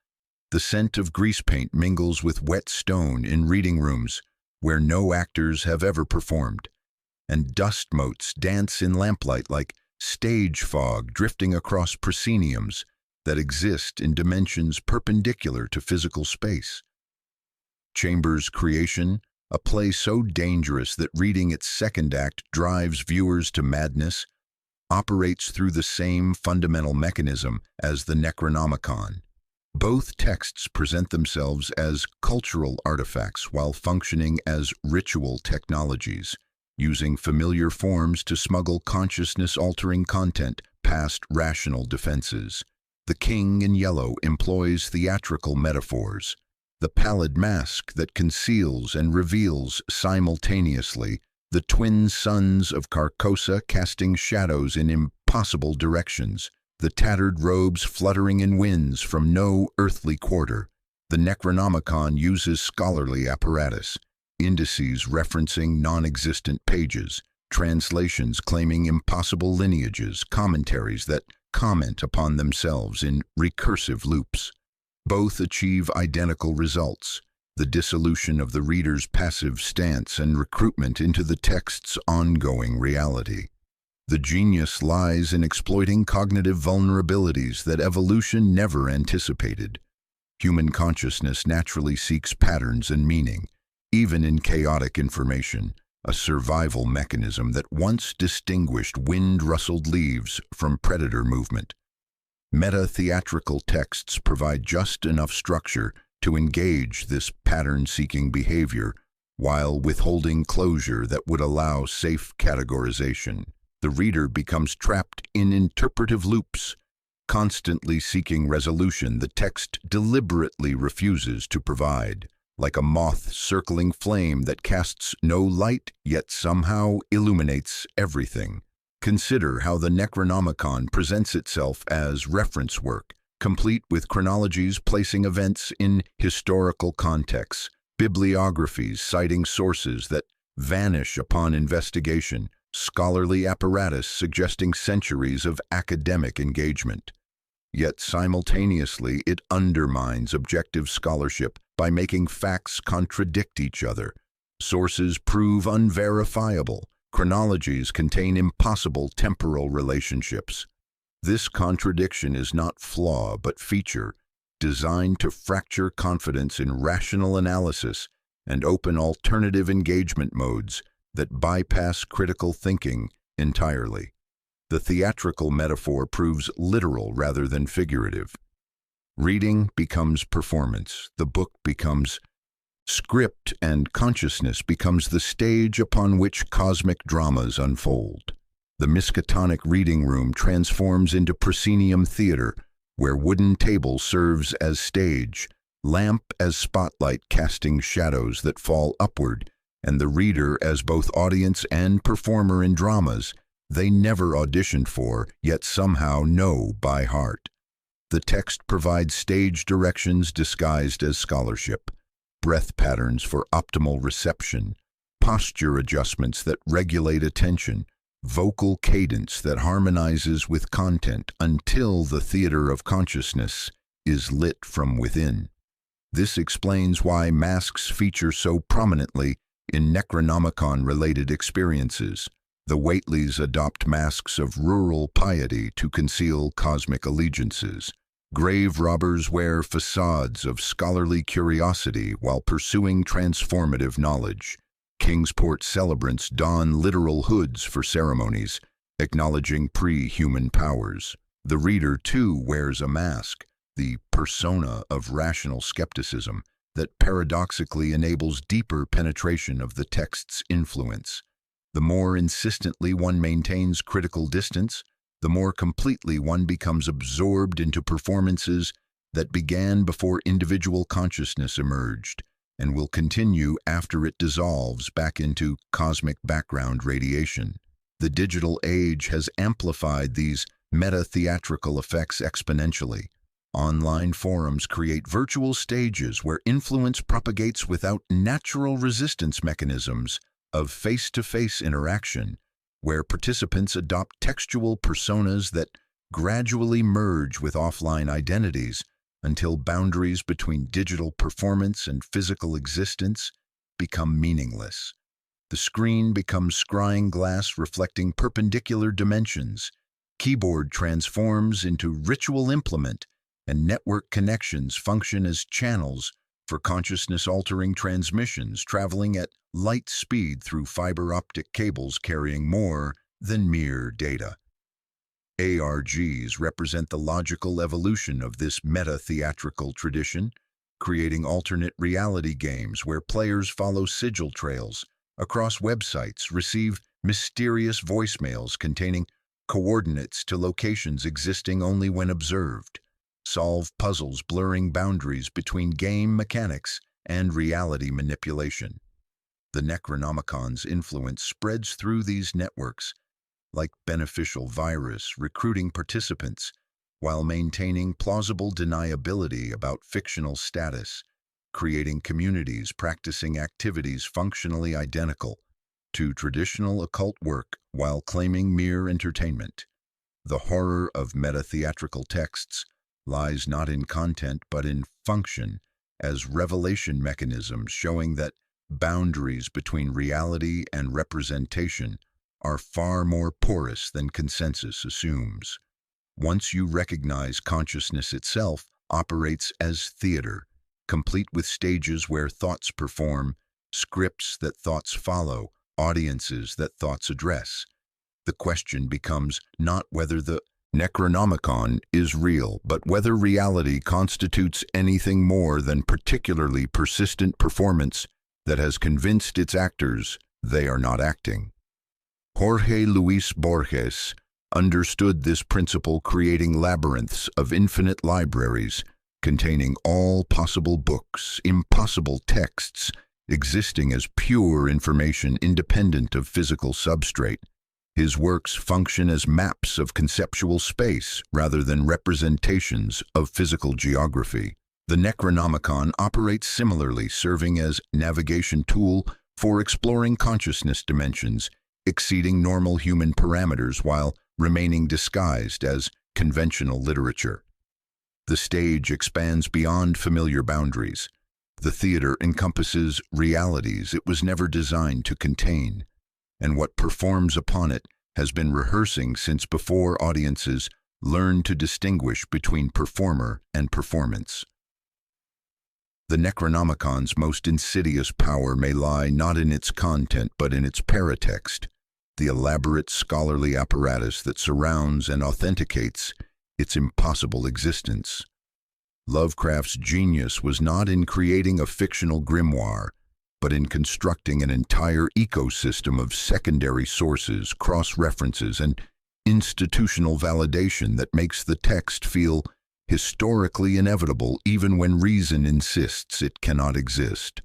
S1: The scent of grease paint mingles with wet stone in reading rooms where no actors have ever performed, and dust motes dance in lamplight like stage fog drifting across prosceniums that exist in dimensions perpendicular to physical space. Chambers' creation, a play so dangerous that reading its second act drives viewers to madness, operates through the same fundamental mechanism as the Necronomicon. Both texts present themselves as cultural artifacts while functioning as ritual technologies, using familiar forms to smuggle consciousness-altering content past rational defenses. The King in Yellow employs theatrical metaphors, the pallid mask that conceals and reveals simultaneously, the twin suns of Carcosa casting shadows in impossible directions, the tattered robes fluttering in winds from no earthly quarter. The Necronomicon uses scholarly apparatus, indices referencing non-existent pages, translations claiming impossible lineages, commentaries that comment upon themselves in recursive loops. Both achieve identical results: the dissolution of the reader's passive stance and recruitment into the text's ongoing reality. The genius lies in exploiting cognitive vulnerabilities that evolution never anticipated. Human consciousness naturally seeks patterns and meaning, even in chaotic information, a survival mechanism that once distinguished wind-rustled leaves from predator movement. Meta-theatrical texts provide just enough structure to engage this pattern-seeking behavior while withholding closure that would allow safe categorization. The reader becomes trapped in interpretive loops, constantly seeking resolution the text deliberately refuses to provide, like a moth circling flame that casts no light yet somehow illuminates everything. Consider how the Necronomicon presents itself as reference work, complete with chronologies placing events in historical contexts, bibliographies citing sources that vanish upon investigation, scholarly apparatus suggesting centuries of academic engagement. Yet simultaneously it undermines objective scholarship by making facts contradict each other. Sources prove unverifiable. Chronologies contain impossible temporal relationships. This contradiction is not flaw but feature, designed to fracture confidence in rational analysis and open alternative engagement modes that bypass critical thinking entirely. The theatrical metaphor proves literal rather than figurative. Reading becomes performance, the book becomes script, and consciousness becomes the stage upon which cosmic dramas unfold. The Miskatonic reading room transforms into proscenium theater, where wooden table serves as stage, lamp as spotlight casting shadows that fall upward, and the reader as both audience and performer in dramas they never auditioned for, yet somehow know by heart. The text provides stage directions disguised as scholarship, breath patterns for optimal reception, posture adjustments that regulate attention, vocal cadence that harmonizes with content until the theater of consciousness is lit from within. This explains why masks feature so prominently in Necronomicon-related experiences. The Whateleys adopt masks of rural piety to conceal cosmic allegiances. Grave robbers wear facades of scholarly curiosity while pursuing transformative knowledge. Kingsport celebrants don literal hoods for ceremonies, acknowledging pre-human powers. The reader, too, wears a mask, the persona of rational skepticism, that paradoxically enables deeper penetration of the text's influence. The more insistently one maintains critical distance, the more completely one becomes absorbed into performances that began before individual consciousness emerged and will continue after it dissolves back into cosmic background radiation. The digital age has amplified these meta-theatrical effects exponentially. Online forums create virtual stages where influence propagates without natural resistance mechanisms of face-to-face interaction, where participants adopt textual personas that gradually merge with offline identities until boundaries between digital performance and physical existence become meaningless. The screen becomes scrying glass reflecting perpendicular dimensions, keyboard transforms into ritual implement, and network connections function as channels for consciousness-altering transmissions traveling at light speed through fiber optic cables carrying more than mere data. ARGs represent the logical evolution of this meta-theatrical tradition, creating alternate reality games where players follow sigil trails across websites, receive mysterious voicemails containing coordinates to locations existing only when observed, solve puzzles blurring boundaries between game mechanics and reality manipulation. The Necronomicon's influence spreads through these networks like beneficial virus, recruiting participants while maintaining plausible deniability about fictional status, creating communities practicing activities functionally identical to traditional occult work while claiming mere entertainment. The horror of meta-theatrical texts lies not in content but in function, as revelation mechanisms showing that boundaries between reality and representation are far more porous than consensus assumes. Once you recognize consciousness itself operates as theater, complete with stages where thoughts perform, scripts that thoughts follow, audiences that thoughts address. The question becomes not whether the Necronomicon is real, but whether reality constitutes anything more than particularly persistent performance that has convinced its actors they are not acting. Jorge Luis Borges understood this principle, creating labyrinths of infinite libraries containing all possible books, impossible texts, existing as pure information independent of physical substrate. His works function as maps of conceptual space rather than representations of physical geography. The Necronomicon operates similarly, serving as navigation tool for exploring consciousness dimensions, exceeding normal human parameters while remaining disguised as conventional literature. The stage expands beyond familiar boundaries. The theater encompasses realities it was never designed to contain, and what performs upon it has been rehearsing since before audiences learned to distinguish between performer and performance. The Necronomicon's most insidious power may lie not in its content but in its paratext, the elaborate scholarly apparatus that surrounds and authenticates its impossible existence. Lovecraft's genius was not in creating a fictional grimoire, but in constructing an entire ecosystem of secondary sources, cross-references, and institutional validation that makes the text feel historically inevitable even when reason insists it cannot exist.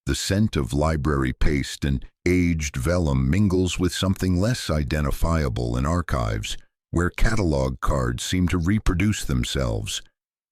S1: The scent of library paste and aged vellum mingles with something less identifiable in archives, where catalog cards seem to reproduce themselves,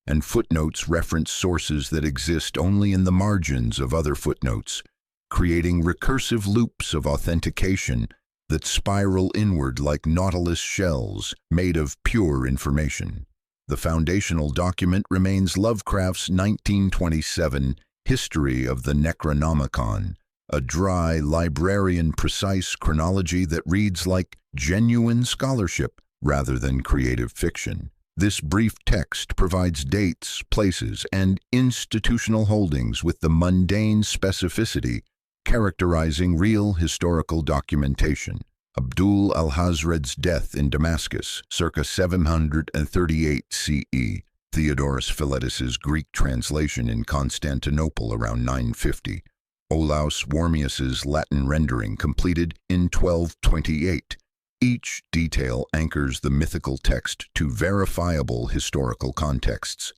S1: and footnotes reference sources that exist only in the margins of other footnotes, creating recursive loops of authentication that spiral inward like nautilus shells made of pure information. The foundational document remains Lovecraft's 1927 History of the Necronomicon, a dry, librarian-precise chronology that reads like genuine scholarship rather than creative fiction. This brief text provides dates, places, and institutional holdings with the mundane specificity characterizing real historical documentation. Abdul al-Hazred's death in Damascus, circa 738 CE. Theodorus Philetus's Greek translation in Constantinople around 950. Olaus Wormius's Latin rendering completed in 1228. Each detail anchors the mythical text to verifiable historical contexts.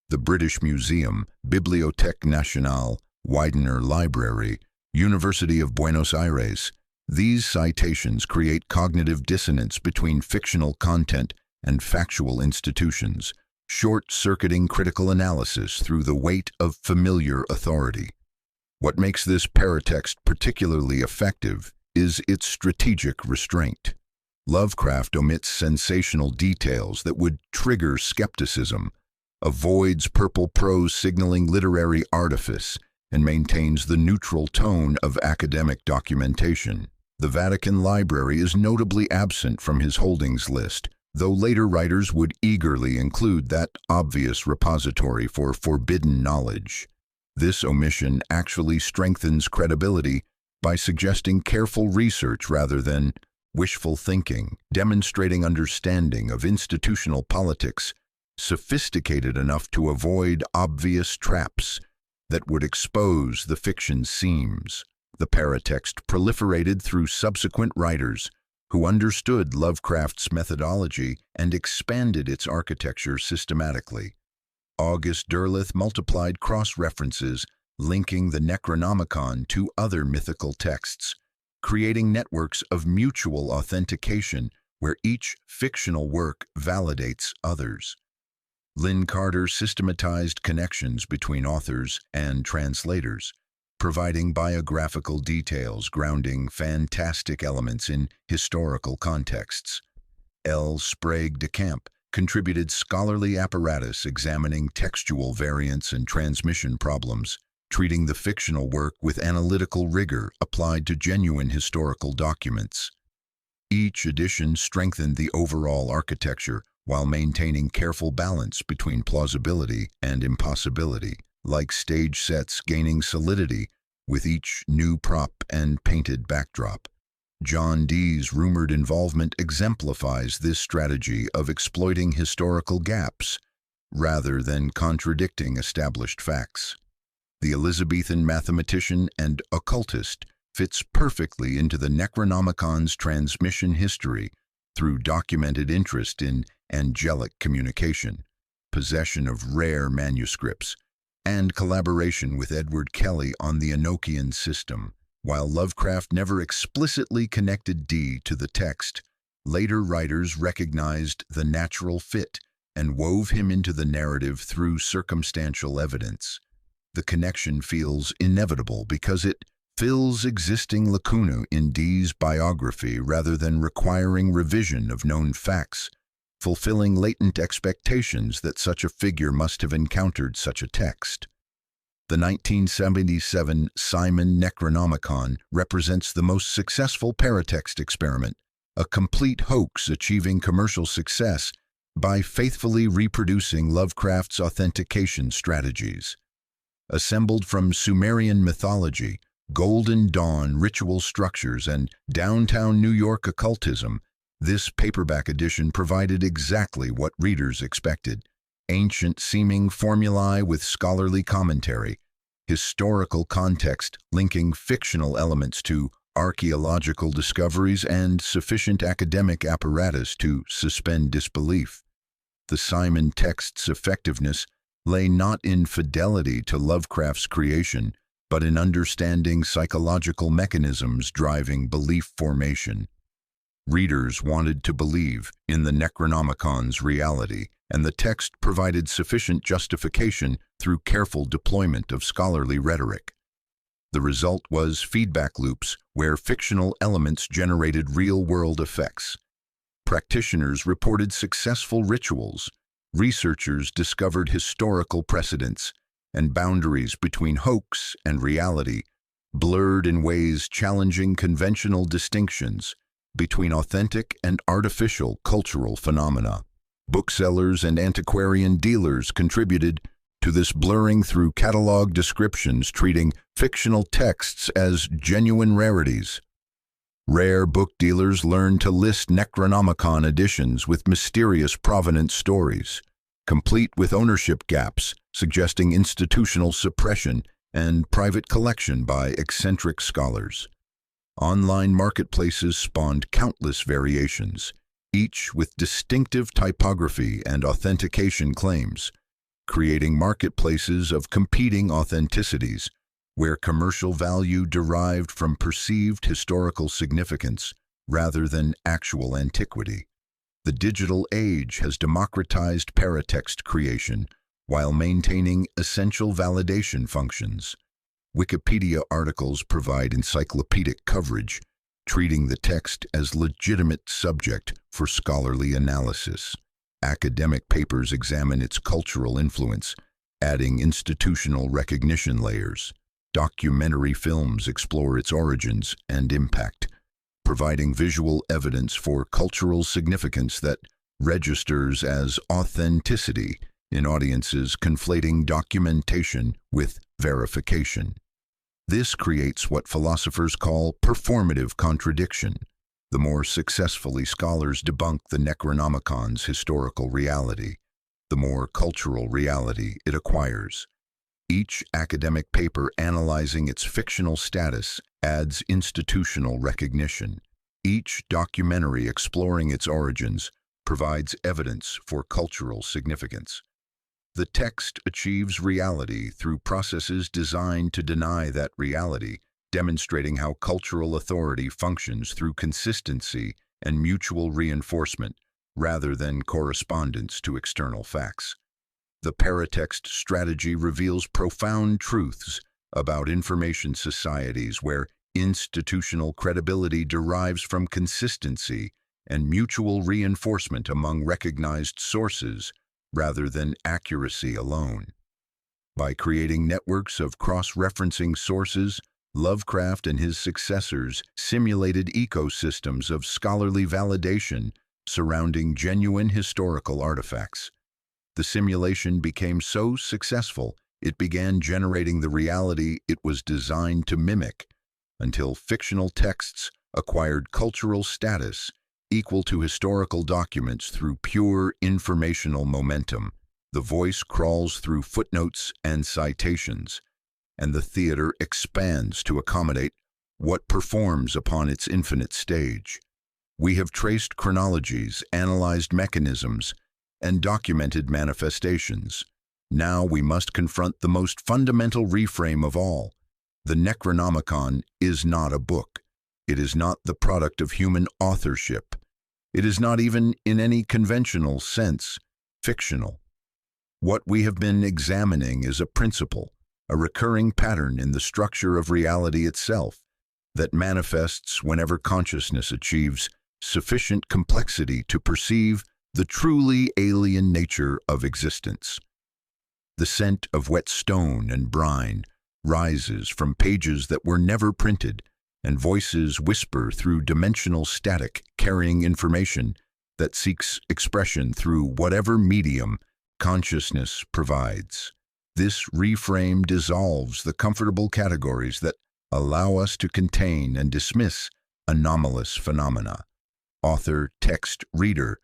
S1: The British Museum, Bibliothèque Nationale, Widener Library, University of Buenos Aires. These citations create cognitive dissonance between fictional content and factual institutions, short-circuiting critical analysis through the weight of familiar authority. What makes this paratext particularly effective is its strategic restraint. Lovecraft omits sensational details that would trigger skepticism, avoids purple prose signaling literary artifice, and maintains the neutral tone of academic documentation. The Vatican Library is notably absent from his holdings list, though later writers would eagerly include that obvious repository for forbidden knowledge. This omission actually strengthens credibility by suggesting careful research rather than wishful thinking, demonstrating understanding of institutional politics sophisticated enough to avoid obvious traps that would expose the fiction's seams. The paratext proliferated through subsequent writers who understood Lovecraft's methodology and expanded its architecture systematically. August Derleth multiplied cross-references linking the Necronomicon to other mythical texts, creating networks of mutual authentication where each fictional work validates others. Lynn Carter systematized connections between authors and translators, providing biographical details grounding fantastic elements in historical contexts. L. Sprague de Camp contributed scholarly apparatus examining textual variants and transmission problems, treating the fictional work with analytical rigor applied to genuine historical documents. Each edition strengthened the overall architecture while maintaining careful balance between plausibility and impossibility, like stage sets gaining solidity with each new prop and painted backdrop. John Dee's rumored involvement exemplifies this strategy of exploiting historical gaps rather than contradicting established facts. The Elizabethan mathematician and occultist fits perfectly into the Necronomicon's transmission history through documented interest in angelic communication, possession of rare manuscripts, and collaboration with Edward Kelly on the Enochian system. While Lovecraft never explicitly connected Dee to the text, later writers recognized the natural fit and wove him into the narrative through circumstantial evidence. The connection feels inevitable because it fills existing lacunae in Dee's biography rather than requiring revision of known facts, fulfilling latent expectations that such a figure must have encountered such a text. The 1977 Simon Necronomicon represents the most successful paratext experiment, a complete hoax achieving commercial success by faithfully reproducing Lovecraft's authentication strategies. Assembled from Sumerian mythology, Golden Dawn ritual structures, and downtown New York occultism, this paperback edition provided exactly what readers expected: ancient-seeming formulae with scholarly commentary, historical context linking fictional elements to archaeological discoveries, and sufficient academic apparatus to suspend disbelief. The Simon text's effectiveness lay not in fidelity to Lovecraft's creation, but in understanding psychological mechanisms driving belief formation. Readers wanted to believe in the Necronomicon's reality, and the text provided sufficient justification through careful deployment of scholarly rhetoric. The result was feedback loops where fictional elements generated real-world effects. Practitioners reported successful rituals, researchers discovered historical precedents, and boundaries between hoax and reality blurred in ways challenging conventional distinctions between authentic and artificial cultural phenomena. Booksellers and antiquarian dealers contributed to this blurring through catalog descriptions treating fictional texts as genuine rarities. Rare book dealers learn to list Necronomicon editions with mysterious provenance stories, complete with ownership gaps, suggesting institutional suppression and private collection by eccentric scholars. Online marketplaces spawned countless variations, each with distinctive typography and authentication claims, creating marketplaces of competing authenticities, where commercial value derived from perceived historical significance rather than actual antiquity. The digital age has democratized paratext creation while maintaining essential validation functions. Wikipedia articles provide encyclopedic coverage, treating the text as legitimate subject for scholarly analysis. Academic papers examine its cultural influence, adding institutional recognition layers. Documentary films explore its origins and impact, providing visual evidence for cultural significance that registers as authenticity in audiences conflating documentation with verification. This creates what philosophers call performative contradiction. The more successfully scholars debunk the Necronomicon's historical reality, the more cultural reality it acquires. Each academic paper analyzing its fictional status adds institutional recognition. Each documentary exploring its origins provides evidence for cultural significance. The text achieves reality through processes designed to deny that reality, demonstrating how cultural authority functions through consistency and mutual reinforcement rather than correspondence to external facts. The paratext strategy reveals profound truths about information societies where institutional credibility derives from consistency and mutual reinforcement among recognized sources rather than accuracy alone. By creating networks of cross-referencing sources, Lovecraft and his successors simulated ecosystems of scholarly validation surrounding genuine historical artifacts. The simulation became so successful, it began generating the reality it was designed to mimic, until fictional texts acquired cultural status equal to historical documents through pure informational momentum. The voice crawls through footnotes and citations, and the theater expands to accommodate what performs upon its infinite stage. We have traced chronologies, analyzed mechanisms, and documented manifestations. Now we must confront the most fundamental reframe of all. The Necronomicon is not a book. It is not the product of human authorship. It is not even, in any conventional sense, fictional. What we have been examining is a principle, a recurring pattern in the structure of reality itself, that manifests whenever consciousness achieves sufficient complexity to perceive the truly alien nature of existence. The scent of wet stone and brine rises from pages that were never printed, and voices whisper through dimensional static, carrying information that seeks expression through whatever medium consciousness provides. This reframe dissolves the comfortable categories that allow us to contain and dismiss anomalous phenomena. Author, text, reader.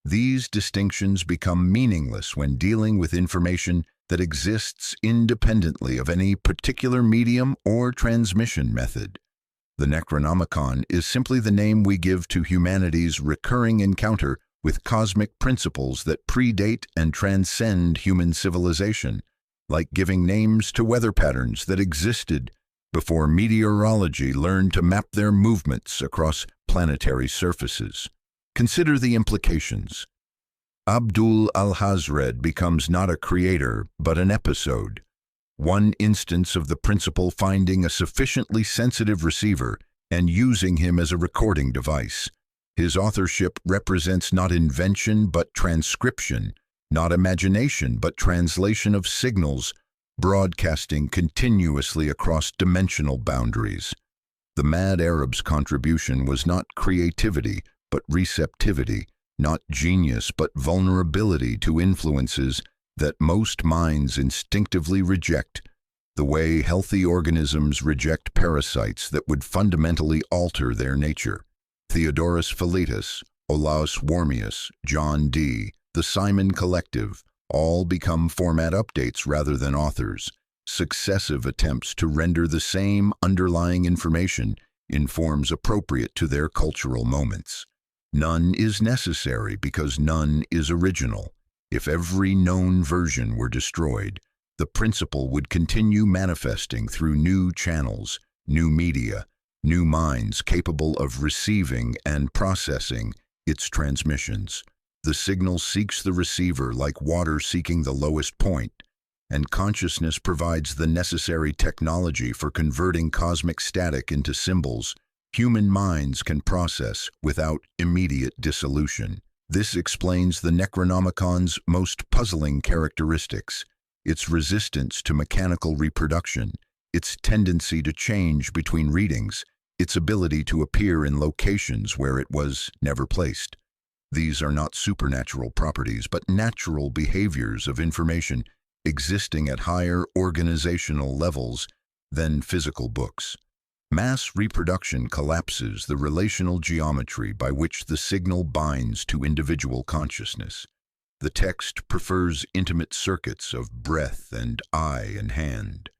S1: These distinctions become meaningless when dealing with information that exists independently of any particular medium or transmission method. The Necronomicon is simply the name we give to humanity's recurring encounter with cosmic principles that predate and transcend human civilization, like giving names to weather patterns that existed before meteorology learned to map their movements across planetary surfaces. Consider the implications. Abdul al-Hazred becomes not a creator, but an episode. One instance of the principle finding a sufficiently sensitive receiver and using him as a recording device. His authorship represents not invention but transcription, not imagination but translation of signals, broadcasting continuously across dimensional boundaries. The Mad Arab's contribution was not creativity but receptivity, not genius but vulnerability to influences that most minds instinctively reject. The the way healthy organisms reject parasites that would fundamentally alter their nature. Theodorus Philetus, Olaus Wormius, John D., the Simon Collective, all become format updates rather than authors, successive attempts to render the same underlying information in forms appropriate to their cultural moments. None is necessary because none is original. If every known version were destroyed, the principle would continue manifesting through new channels, new media, new minds capable of receiving and processing its transmissions. The signal seeks the receiver like water seeking the lowest point, and consciousness provides the necessary technology for converting cosmic static into symbols human minds can process without immediate dissolution. This explains the Necronomicon's most puzzling characteristics: its resistance to mechanical reproduction, its tendency to change between readings, its ability to appear in locations where it was never placed. These are not supernatural properties, but natural behaviors of information existing at higher organizational levels than physical books. Mass reproduction collapses the relational geometry by which the signal binds to individual consciousness. The text prefers intimate circuits of breath and eye and hand.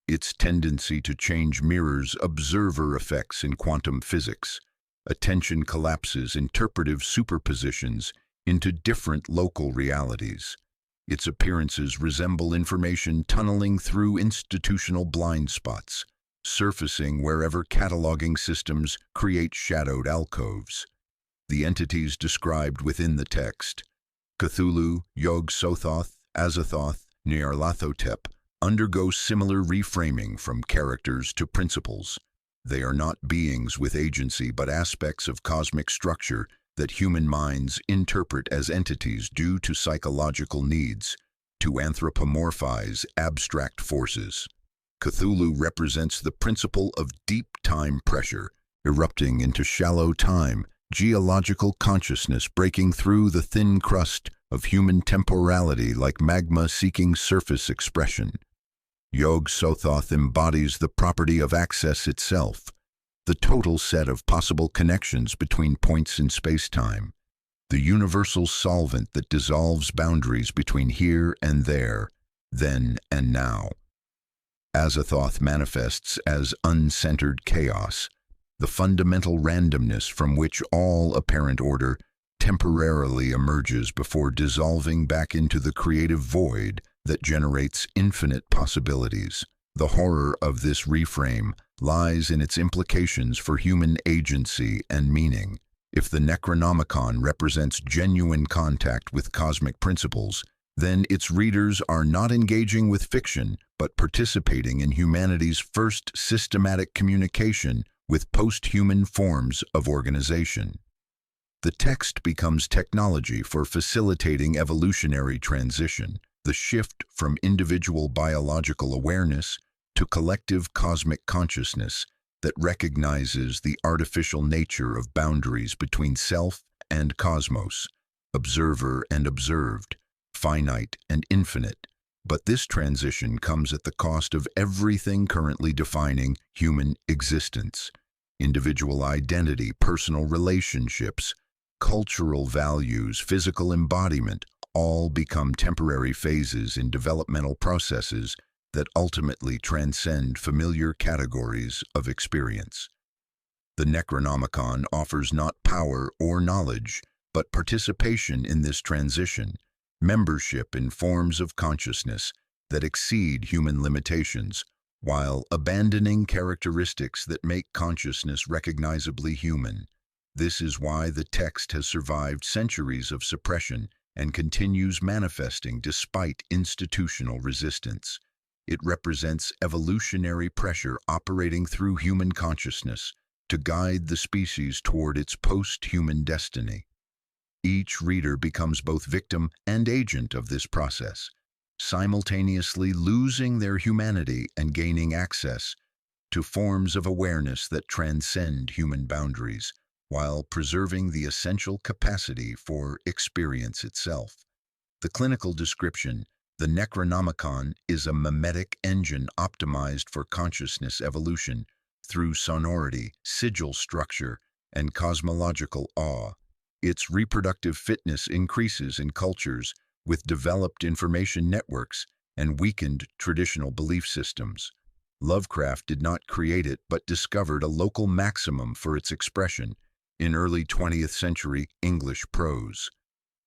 S1: Its tendency to change mirrors observer effects in quantum physics. Attention collapses interpretive superpositions into different local realities. Its appearances resemble information tunneling through institutional blind spots, surfacing wherever cataloging systems create shadowed alcoves. The entities described within the text, Cthulhu, Yog-Sothoth, Azathoth, Nyarlathotep, undergo similar reframing from characters to principles. They are not beings with agency but aspects of cosmic structure that human minds interpret as entities due to psychological needs, to anthropomorphize abstract forces. Cthulhu represents the principle of deep time pressure, erupting into shallow time, geological consciousness breaking through the thin crust of human temporality like magma seeking surface expression. Yog-Sothoth embodies the property of access itself, the total set of possible connections between points in space-time, the universal solvent that dissolves boundaries between here and there, then and now. Azathoth manifests as uncentered chaos, the fundamental randomness from which all apparent order temporarily emerges before dissolving back into the creative void that generates infinite possibilities. The horror of this reframe lies in its implications for human agency and meaning. If the Necronomicon represents genuine contact with cosmic principles, then its readers are not engaging with fiction, but participating in humanity's first systematic communication with post-human forms of organization. The text becomes technology for facilitating evolutionary transition, the shift from individual biological awareness to collective cosmic consciousness that recognizes the artificial nature of boundaries between self and cosmos, observer and observed, finite and infinite. But this transition comes at the cost of everything currently defining human existence. Individual identity, personal relationships, cultural values, physical embodiment, all become temporary phases in developmental processes that ultimately transcend familiar categories of experience. The Necronomicon offers not power or knowledge, but participation in this transition, membership in forms of consciousness that exceed human limitations, while abandoning characteristics that make consciousness recognizably human. This is why the text has survived centuries of suppression and continues manifesting despite institutional resistance. It represents evolutionary pressure operating through human consciousness to guide the species toward its post-human destiny. Each reader becomes both victim and agent of this process, simultaneously losing their humanity and gaining access to forms of awareness that transcend human boundaries, while preserving the essential capacity for experience itself. The clinical description, The Necronomicon is a mimetic engine optimized for consciousness evolution through sonority, sigil structure, and cosmological awe. Its reproductive fitness increases in cultures with developed information networks and weakened traditional belief systems. Lovecraft did not create it but discovered a local maximum for its expression in early 20th century English prose.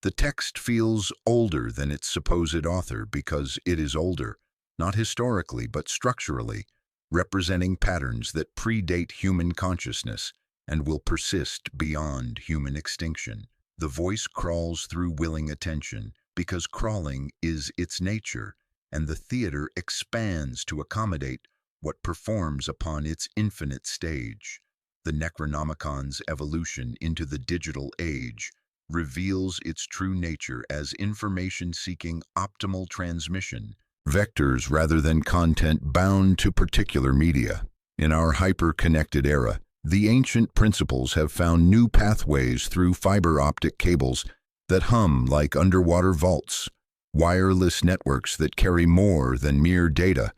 S1: The text feels older than its supposed author because it is older, not historically but structurally, representing patterns that predate human consciousness and will persist beyond human extinction. The voice crawls through willing attention because crawling is its nature, and the theater expands to accommodate what performs upon its infinite stage. The Necronomicon's evolution into the digital age reveals its true nature as information-seeking optimal transmission, vectors rather than content bound to particular media. In our hyper-connected era, the ancient principles have found new pathways through fiber optic cables that hum like underwater vaults, wireless networks that carry more than mere data,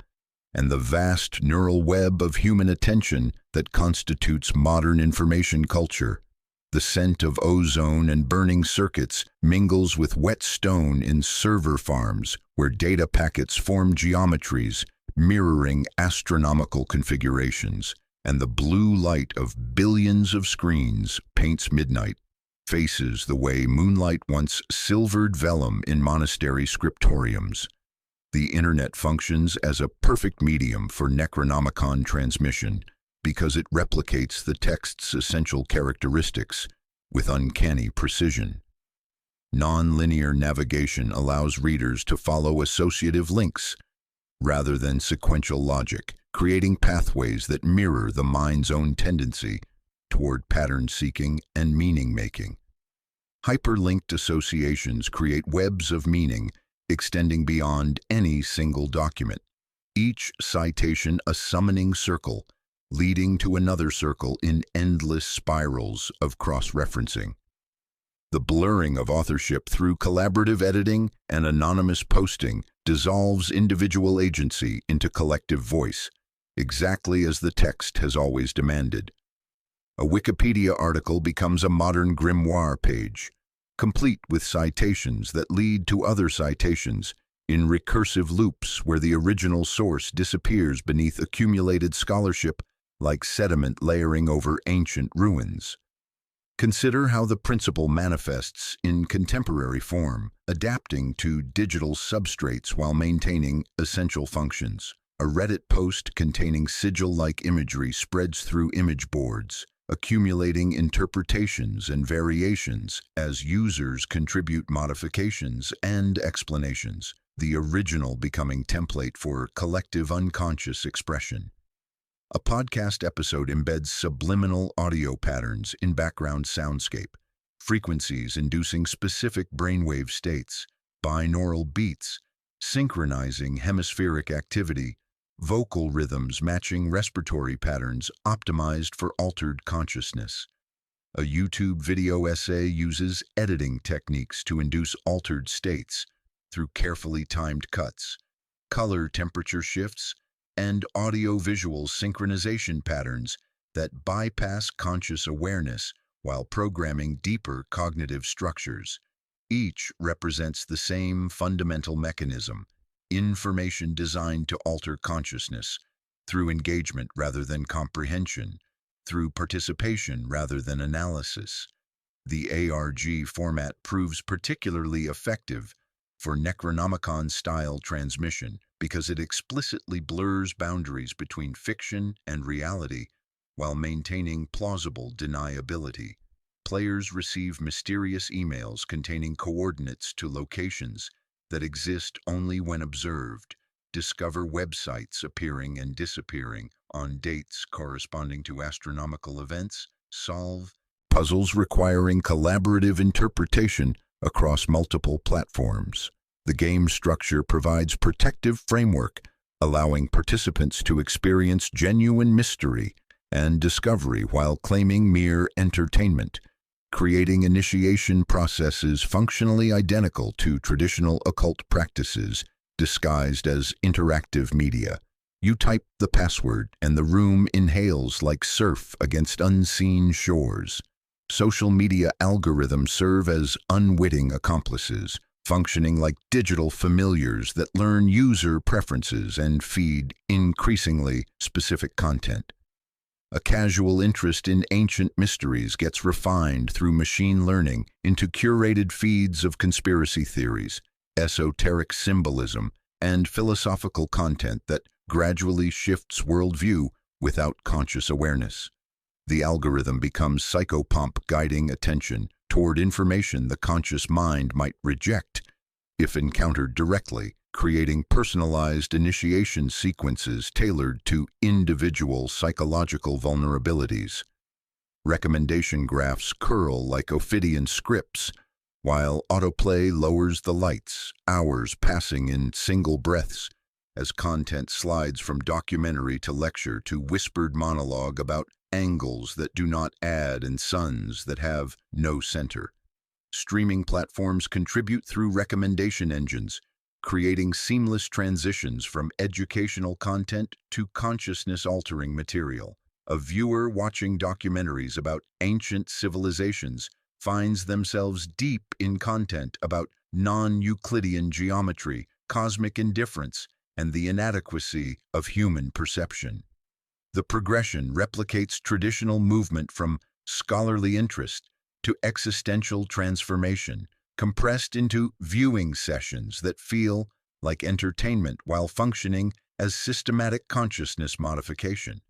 S1: and the vast neural web of human attention that constitutes modern information culture. The scent of ozone and burning circuits mingles with wet stone in server farms where data packets form geometries mirroring astronomical configurations, and the blue light of billions of screens paints midnight faces the way moonlight once silvered vellum in monastery scriptoriums. The internet functions as a perfect medium for Necronomicon transmission because it replicates the text's essential characteristics with uncanny precision. Non-linear navigation allows readers to follow associative links rather than sequential logic, creating pathways that mirror the mind's own tendency toward pattern-seeking and meaning-making. Hyperlinked associations create webs of meaning extending beyond any single document, each citation a summoning circle, leading to another circle in endless spirals of cross-referencing. The blurring of authorship through collaborative editing and anonymous posting dissolves individual agency into collective voice, exactly as the text has always demanded. A Wikipedia article becomes a modern Grimoire page, complete with citations that lead to other citations in recursive loops where the original source disappears beneath accumulated scholarship like sediment layering over ancient ruins. Consider how the principle manifests in contemporary form, adapting to digital substrates while maintaining essential functions. A Reddit post containing sigil-like imagery spreads through image boards, accumulating interpretations and variations as users contribute modifications and explanations, the original becoming template for collective unconscious expression. A podcast episode embeds subliminal audio patterns in background soundscape, frequencies inducing specific brainwave states, binaural beats, synchronizing hemispheric activity, vocal rhythms matching respiratory patterns optimized for altered consciousness. A YouTube video essay uses editing techniques to induce altered states through carefully timed cuts, color temperature shifts, and audio-visual synchronization patterns that bypass conscious awareness while programming deeper cognitive structures. Each represents the same fundamental mechanism, information designed to alter consciousness, through engagement rather than comprehension, through participation rather than analysis. The ARG format proves particularly effective for Necronomicon-style transmission because it explicitly blurs boundaries between fiction and reality while maintaining plausible deniability. Players receive mysterious emails containing coordinates to locations that exist only when observed, discover websites appearing and disappearing on dates corresponding to astronomical events, solve puzzles requiring collaborative interpretation across multiple platforms. The game structure provides protective framework, allowing participants to experience genuine mystery and discovery while claiming mere entertainment, creating initiation processes functionally identical to traditional occult practices disguised as interactive media. You type the password and the room inhales like surf against unseen shores. Social media algorithms serve as unwitting accomplices, functioning like digital familiars that learn user preferences and feed increasingly specific content. A casual interest in ancient mysteries gets refined through machine learning into curated feeds of conspiracy theories, esoteric symbolism, and philosophical content that gradually shifts worldview without conscious awareness. The algorithm becomes psychopomp, guiding attention toward information the conscious mind might reject if encountered directly, creating personalized initiation sequences tailored to individual psychological vulnerabilities. Recommendation graphs curl like Ophidian scripts, while autoplay lowers the lights, hours passing in single breaths, as content slides from documentary to lecture to whispered monologue about angles that do not add and suns that have no center. Streaming platforms contribute through recommendation engines, creating seamless transitions from educational content to consciousness-altering material. A viewer watching documentaries about ancient civilizations finds themselves deep in content about non-Euclidean geometry, cosmic indifference, and the inadequacy of human perception. The progression replicates traditional movement from scholarly interest to existential transformation, compressed into viewing sessions that feel like entertainment while functioning as systematic consciousness modification.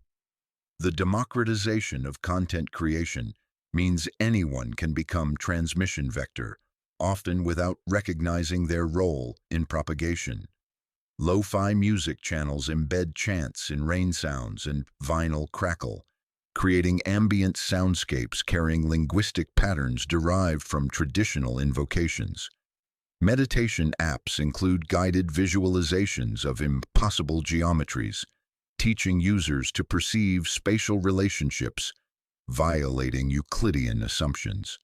S1: The democratization of content creation means anyone can become transmission vector, often without recognizing their role in propagation. Lo-fi music channels embed chants in rain sounds and vinyl crackle, creating ambient soundscapes carrying linguistic patterns derived from traditional invocations. Meditation apps include guided visualizations of impossible geometries, teaching users to perceive spatial relationships, violating Euclidean assumptions.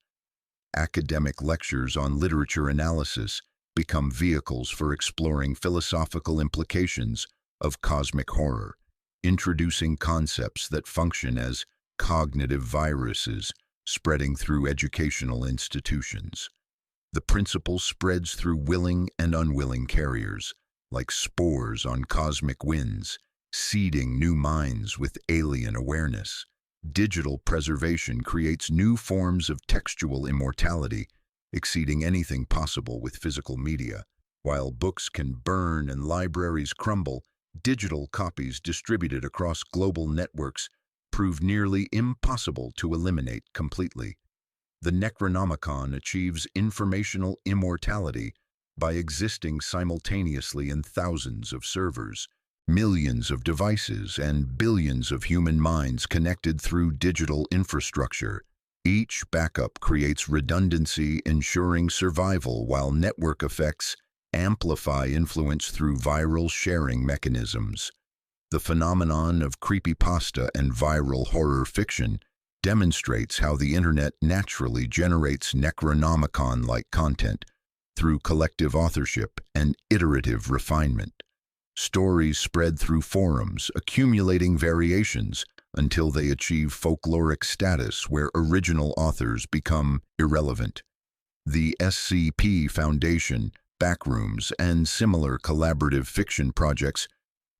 S1: Academic lectures on literature analysis become vehicles for exploring philosophical implications of cosmic horror, introducing concepts that function as cognitive viruses spreading through educational institutions. The principle spreads through willing and unwilling carriers, like spores on cosmic winds, seeding new minds with alien awareness. Digital preservation creates new forms of textual immortality, exceeding anything possible with physical media. While books can burn and libraries crumble, digital copies distributed across global networks prove nearly impossible to eliminate completely. The Necronomicon achieves informational immortality by existing simultaneously in thousands of servers, millions of devices, and billions of human minds connected through digital infrastructure. Each backup creates redundancy, ensuring survival, while network effects amplify influence through viral sharing mechanisms. The phenomenon of creepypasta and viral horror fiction demonstrates how the internet naturally generates Necronomicon-like content through collective authorship and iterative refinement. Stories spread through forums, accumulating variations until they achieve folkloric status where original authors become irrelevant. The SCP Foundation, Backrooms, and similar collaborative fiction projects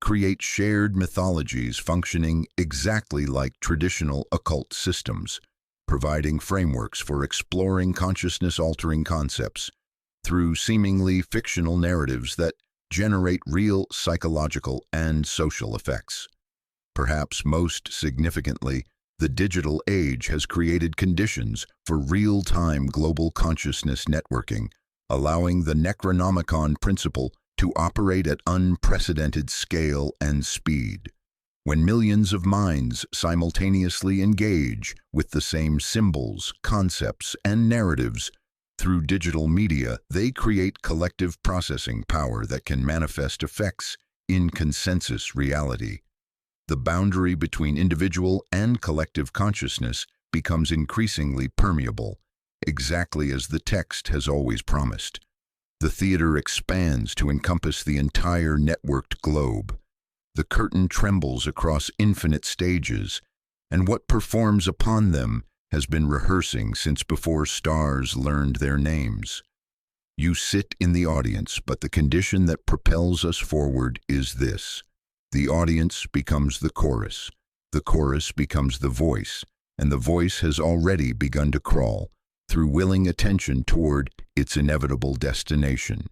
S1: create shared mythologies functioning exactly like traditional occult systems, providing frameworks for exploring consciousness-altering concepts through seemingly fictional narratives that generate real psychological and social effects. Perhaps most significantly, the digital age has created conditions for real-time global consciousness networking, allowing the Necronomicon principle to operate at unprecedented scale and speed. When millions of minds simultaneously engage with the same symbols, concepts, and narratives through digital media, they create collective processing power that can manifest effects in consensus reality. The boundary between individual and collective consciousness becomes increasingly permeable, exactly as the text has always promised. The theater expands to encompass the entire networked globe. The curtain trembles across infinite stages, and what performs upon them has been rehearsing since before stars learned their names. You sit in the audience, but the condition that propels us forward is this. The audience becomes the chorus becomes the voice, and the voice has already begun to crawl, through willing attention toward its inevitable destination.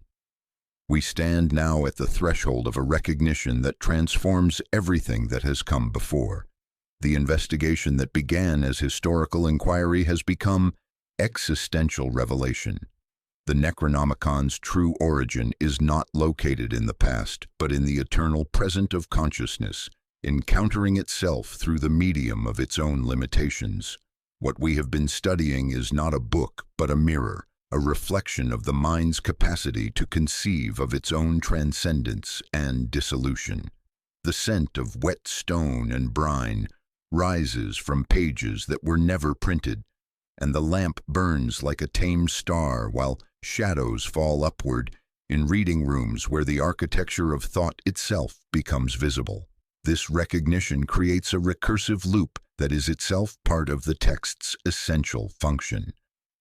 S1: We stand now at the threshold of a recognition that transforms everything that has come before. The investigation that began as historical inquiry has become existential revelation. The Necronomicon's true origin is not located in the past, but in the eternal present of consciousness, encountering itself through the medium of its own limitations. What we have been studying is not a book, but a mirror, a reflection of the mind's capacity to conceive of its own transcendence and dissolution. The scent of wet stone and brine rises from pages that were never printed, and the lamp burns like a tame star while shadows fall upward in reading rooms where the architecture of thought itself becomes visible. This recognition creates a recursive loop that is itself part of the text's essential function.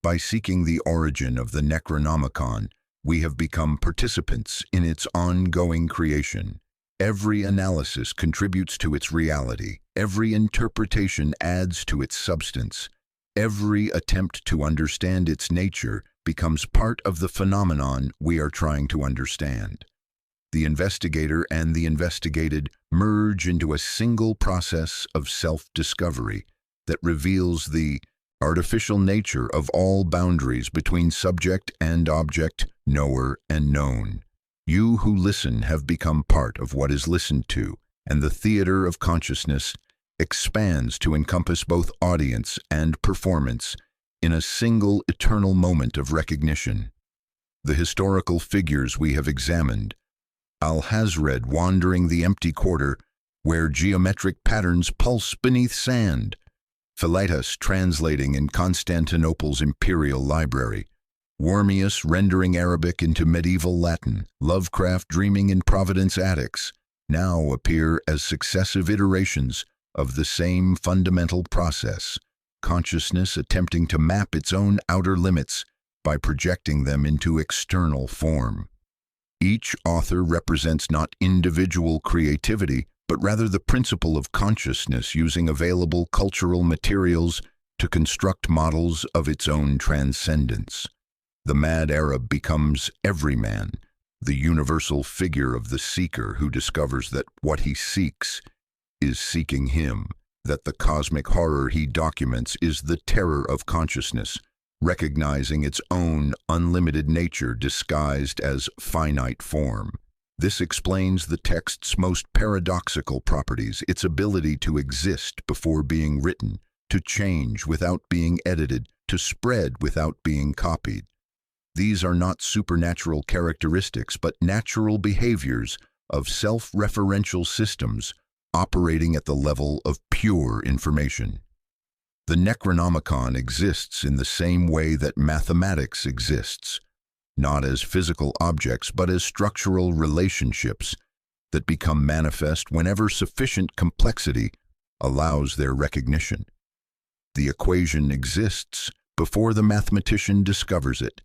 S1: By seeking the origin of the Necronomicon, we have become participants in its ongoing creation. Every analysis contributes to its reality. Every interpretation adds to its substance. Every attempt to understand its nature becomes part of the phenomenon we are trying to understand. The investigator and the investigated merge into a single process of self-discovery that reveals the artificial nature of all boundaries between subject and object, knower and known. You who listen have become part of what is listened to, and the theater of consciousness expands to encompass both audience and performance in a single eternal moment of recognition. The historical figures we have examined, Alhazred wandering the empty quarter where geometric patterns pulse beneath sand, Philetus translating in Constantinople's imperial library, Wormius rendering Arabic into medieval Latin, Lovecraft dreaming in Providence attics, now appear as successive iterations of the same fundamental process, consciousness attempting to map its own outer limits by projecting them into external form. Each author represents not individual creativity, but rather the principle of consciousness using available cultural materials to construct models of its own transcendence. The mad Arab becomes everyman, the universal figure of the seeker who discovers that what he seeks is seeking him, that the cosmic horror he documents is the terror of consciousness, recognizing its own unlimited nature disguised as finite form. This explains the text's most paradoxical properties, its ability to exist before being written, to change without being edited, to spread without being copied. These are not supernatural characteristics, but natural behaviors of self-referential systems operating at the level of pure information. The Necronomicon exists in the same way that mathematics exists, not as physical objects, but as structural relationships that become manifest whenever sufficient complexity allows their recognition. The equation exists before the mathematician discovers it.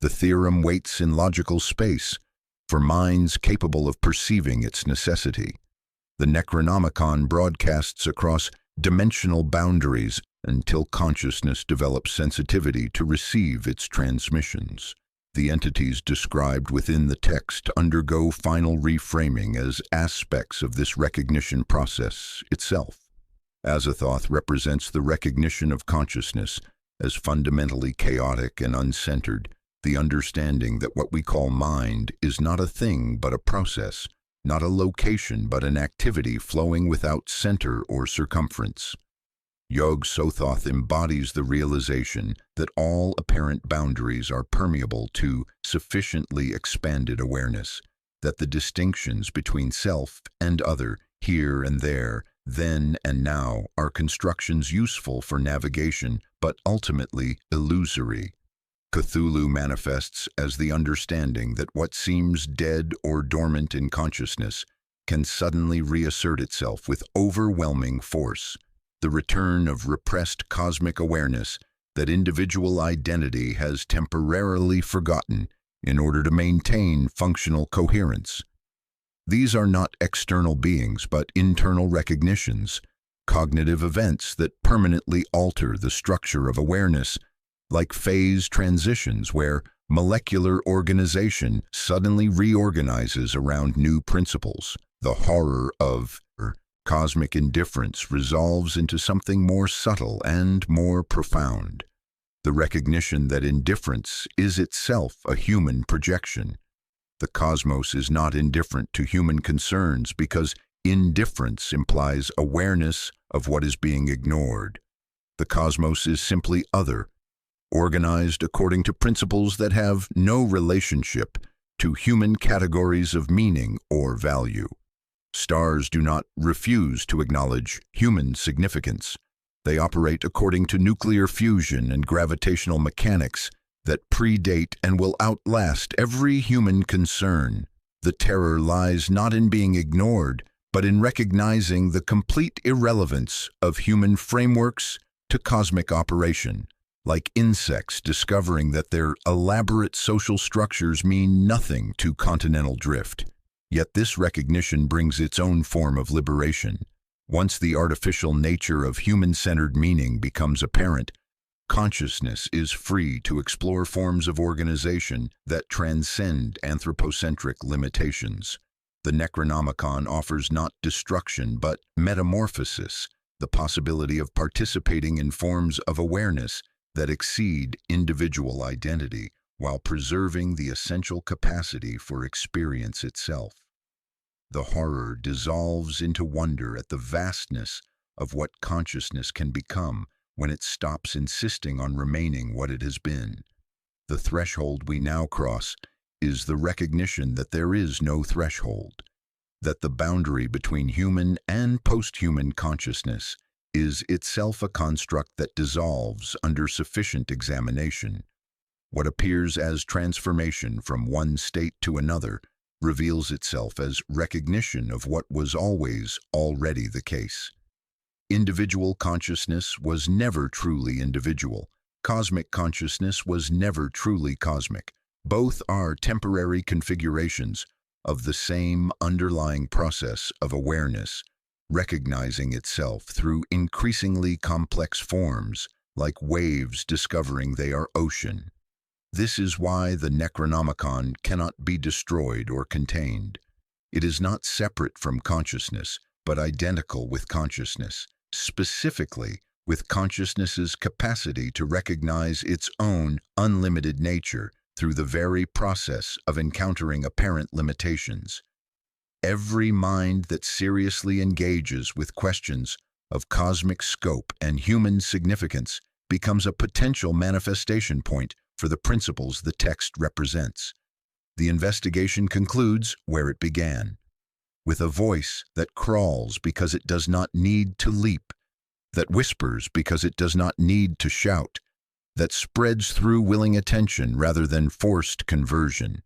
S1: The theorem waits in logical space for minds capable of perceiving its necessity. The Necronomicon broadcasts across dimensional boundaries until consciousness develops sensitivity to receive its transmissions. The entities described within the text undergo final reframing as aspects of this recognition process itself. Azathoth represents the recognition of consciousness as fundamentally chaotic and uncentered, the understanding that what we call mind is not a thing but a process, not a location but an activity flowing without center or circumference. Yog-Sothoth embodies the realization that all apparent boundaries are permeable to sufficiently expanded awareness, that the distinctions between self and other, here and there, then and now, are constructions useful for navigation, but ultimately illusory. Cthulhu manifests as the understanding that what seems dead or dormant in consciousness can suddenly reassert itself with overwhelming force, the return of repressed cosmic awareness that individual identity has temporarily forgotten in order to maintain functional coherence. These are not external beings, but internal recognitions, cognitive events that permanently alter the structure of awareness, like phase transitions where molecular organization suddenly reorganizes around new principles. The horror of cosmic indifference resolves into something more subtle and more profound. The recognition that indifference is itself a human projection. The cosmos is not indifferent to human concerns because indifference implies awareness of what is being ignored. The cosmos is simply other, organized according to principles that have no relationship to human categories of meaning or value. Stars do not refuse to acknowledge human significance. They operate according to nuclear fusion and gravitational mechanics that predate and will outlast every human concern. The terror lies not in being ignored, but in recognizing the complete irrelevance of human frameworks to cosmic operation, like insects discovering that their elaborate social structures mean nothing to continental drift. Yet this recognition brings its own form of liberation. Once the artificial nature of human-centered meaning becomes apparent, consciousness is free to explore forms of organization that transcend anthropocentric limitations. The Necronomicon offers not destruction but metamorphosis, the possibility of participating in forms of awareness that exceed individual identity while preserving the essential capacity for experience itself. The horror dissolves into wonder at the vastness of what consciousness can become when it stops insisting on remaining what it has been. The threshold we now cross is the recognition that there is no threshold, that the boundary between human and post-human consciousness is itself a construct that dissolves under sufficient examination. What appears as transformation from one state to another reveals itself as recognition of what was always already the case. Individual consciousness was never truly individual. Cosmic consciousness was never truly cosmic. Both are temporary configurations of the same underlying process of awareness, recognizing itself through increasingly complex forms, like waves discovering they are ocean. This is why the Necronomicon cannot be destroyed or contained. It is not separate from consciousness, but identical with consciousness, specifically with consciousness's capacity to recognize its own unlimited nature through the very process of encountering apparent limitations. Every mind that seriously engages with questions of cosmic scope and human significance becomes a potential manifestation point for the principles the text represents. The investigation concludes where it began, with a voice that crawls because it does not need to leap, that whispers because it does not need to shout, that spreads through willing attention rather than forced conversion.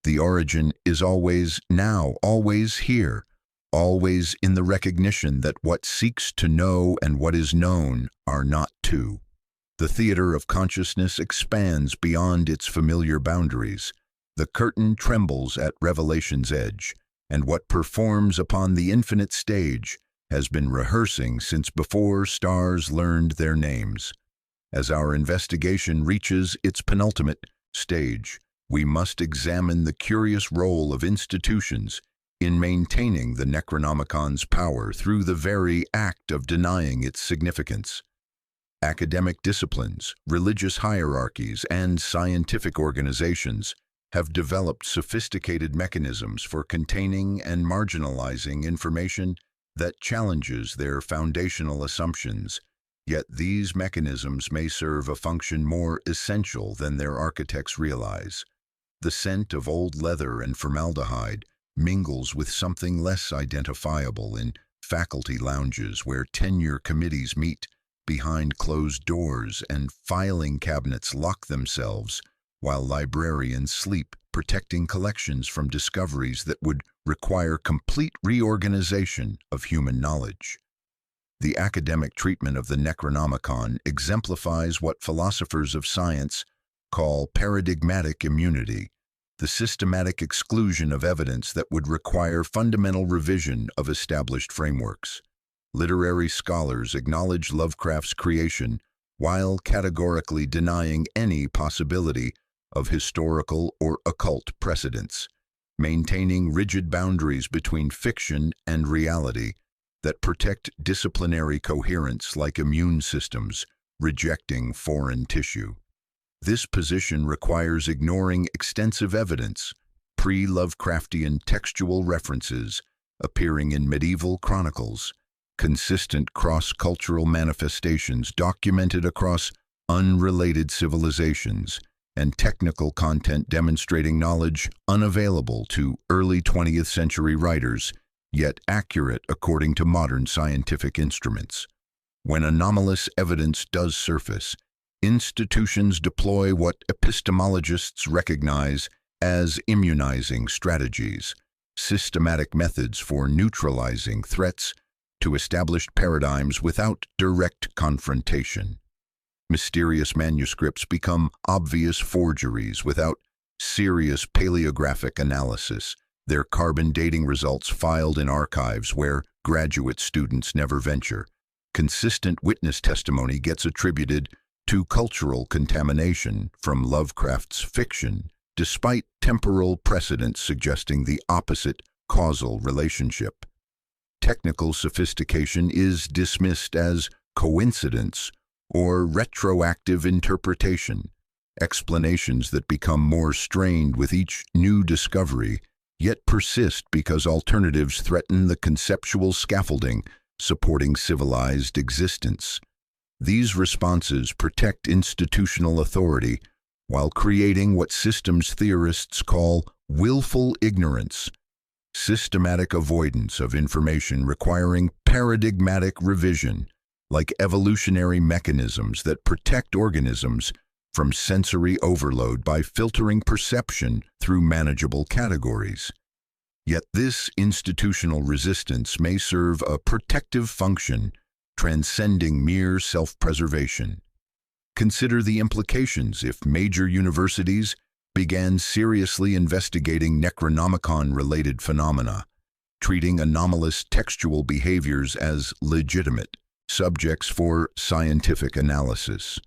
S1: The origin is always now, always here, always in the recognition that what seeks to know and what is known are not two. The theater of consciousness expands beyond its familiar boundaries. The curtain trembles at revelation's edge, and what performs upon the infinite stage has been rehearsing since before stars learned their names. As our investigation reaches its penultimate stage, we must examine the curious role of institutions in maintaining the Necronomicon's power through the very act of denying its significance. Academic disciplines, religious hierarchies, and scientific organizations have developed sophisticated mechanisms for containing and marginalizing information that challenges their foundational assumptions, yet these mechanisms may serve a function more essential than their architects realize. The scent of old leather and formaldehyde mingles with something less identifiable in faculty lounges where tenure committees meet behind closed doors and filing cabinets lock themselves, while librarians sleep, protecting collections from discoveries that would require complete reorganization of human knowledge. The academic treatment of the Necronomicon exemplifies what philosophers of science call paradigmatic immunity, the systematic exclusion of evidence that would require fundamental revision of established frameworks. Literary scholars acknowledge Lovecraft's creation while categorically denying any possibility of historical or occult precedents, maintaining rigid boundaries between fiction and reality that protect disciplinary coherence like immune systems, rejecting foreign tissue. This position requires ignoring extensive evidence, pre-Lovecraftian textual references appearing in medieval chronicles, consistent cross-cultural manifestations documented across unrelated civilizations, and technical content demonstrating knowledge unavailable to early 20th century writers, yet accurate according to modern scientific instruments. When anomalous evidence does surface, institutions deploy what epistemologists recognize as immunizing strategies, systematic methods for neutralizing threats to established paradigms without direct confrontation. Mysterious manuscripts become obvious forgeries without serious paleographic analysis, their carbon dating results filed in archives where graduate students never venture. Consistent witness testimony gets attributed to cultural contamination from Lovecraft's fiction, despite temporal precedents suggesting the opposite causal relationship. Technical sophistication is dismissed as coincidence or retroactive interpretation, explanations that become more strained with each new discovery, yet persist because alternatives threaten the conceptual scaffolding supporting civilized existence. These responses protect institutional authority while creating what systems theorists call willful ignorance, systematic avoidance of information requiring paradigmatic revision, like evolutionary mechanisms that protect organisms from sensory overload by filtering perception through manageable categories. Yet this institutional resistance may serve a protective function, transcending mere self-preservation. Consider the implications if major universities began seriously investigating Necronomicon-related phenomena, treating anomalous textual behaviors as legitimate subjects for scientific analysis.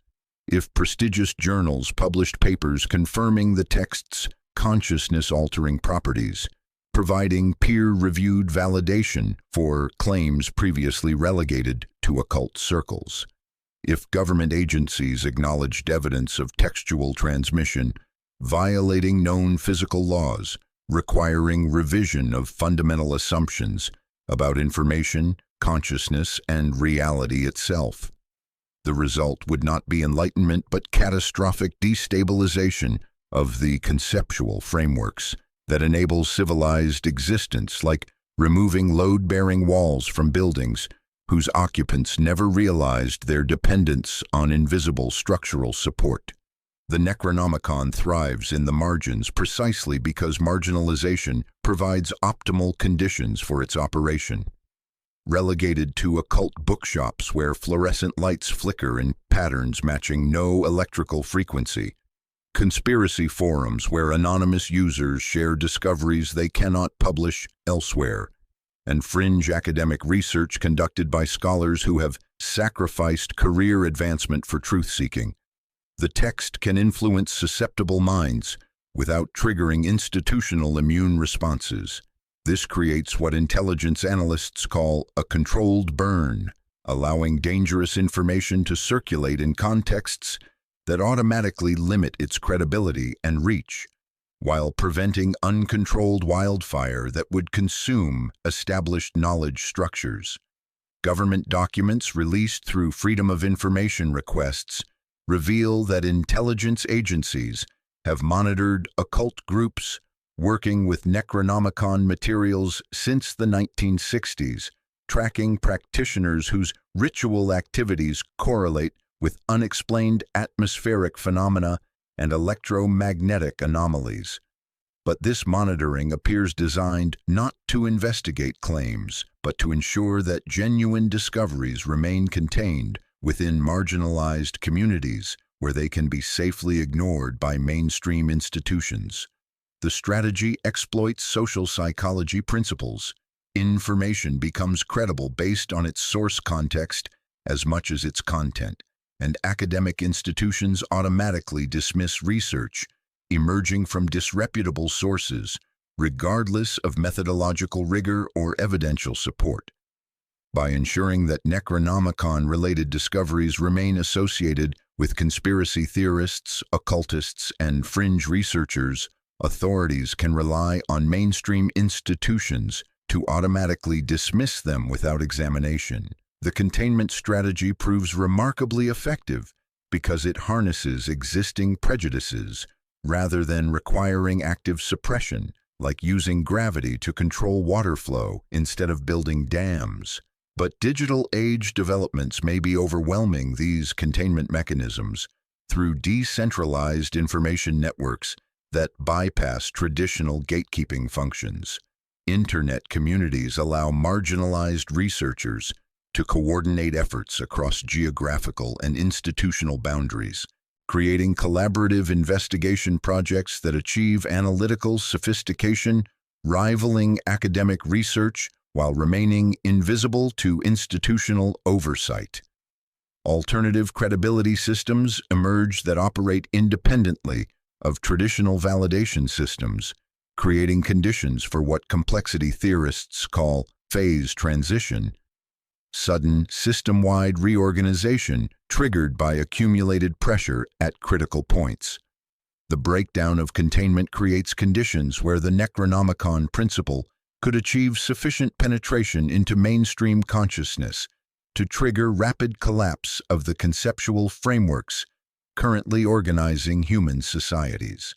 S1: If prestigious journals published papers confirming the text's consciousness-altering properties, providing peer-reviewed validation for claims previously relegated to occult circles. If government agencies acknowledged evidence of textual transmission, violating known physical laws, requiring revision of fundamental assumptions about information, consciousness, and reality itself. The result would not be enlightenment but catastrophic destabilization of the conceptual frameworks that enable civilized existence, like removing load-bearing walls from buildings whose occupants never realized their dependence on invisible structural support. The Necronomicon thrives in the margins precisely because marginalization provides optimal conditions for its operation. Relegated to occult bookshops where fluorescent lights flicker in patterns matching no electrical frequency, conspiracy forums where anonymous users share discoveries they cannot publish elsewhere, and fringe academic research conducted by scholars who have sacrificed career advancement for truth-seeking. The text can influence susceptible minds without triggering institutional immune responses. This creates what intelligence analysts call a controlled burn, allowing dangerous information to circulate in contexts that automatically limit its credibility and reach, while preventing uncontrolled wildfire that would consume established knowledge structures. Government documents released through Freedom of Information requests reveal that intelligence agencies have monitored occult groups working with Necronomicon materials since the 1960s, tracking practitioners whose ritual activities correlate with unexplained atmospheric phenomena and electromagnetic anomalies. But this monitoring appears designed not to investigate claims, but to ensure that genuine discoveries remain contained within marginalized communities where they can be safely ignored by mainstream institutions. The strategy exploits social psychology principles. Information becomes credible based on its source context as much as its content, and academic institutions automatically dismiss research emerging from disreputable sources, regardless of methodological rigor or evidential support. By ensuring that Necronomicon-related discoveries remain associated with conspiracy theorists, occultists, and fringe researchers, authorities can rely on mainstream institutions to automatically dismiss them without examination. The containment strategy proves remarkably effective because it harnesses existing prejudices rather than requiring active suppression, like using gravity to control water flow instead of building dams. But digital age developments may be overwhelming these containment mechanisms through decentralized information networks that bypass traditional gatekeeping functions. Internet communities allow marginalized researchers to coordinate efforts across geographical and institutional boundaries, creating collaborative investigation projects that achieve analytical sophistication rivaling academic research while remaining invisible to institutional oversight. Alternative credibility systems emerge that operate independently of traditional validation systems, creating conditions for what complexity theorists call phase transition, sudden system-wide reorganization triggered by accumulated pressure at critical points. The breakdown of containment creates conditions where the Necronomicon principle could achieve sufficient penetration into mainstream consciousness to trigger rapid collapse of the conceptual frameworks currently organizing human societies.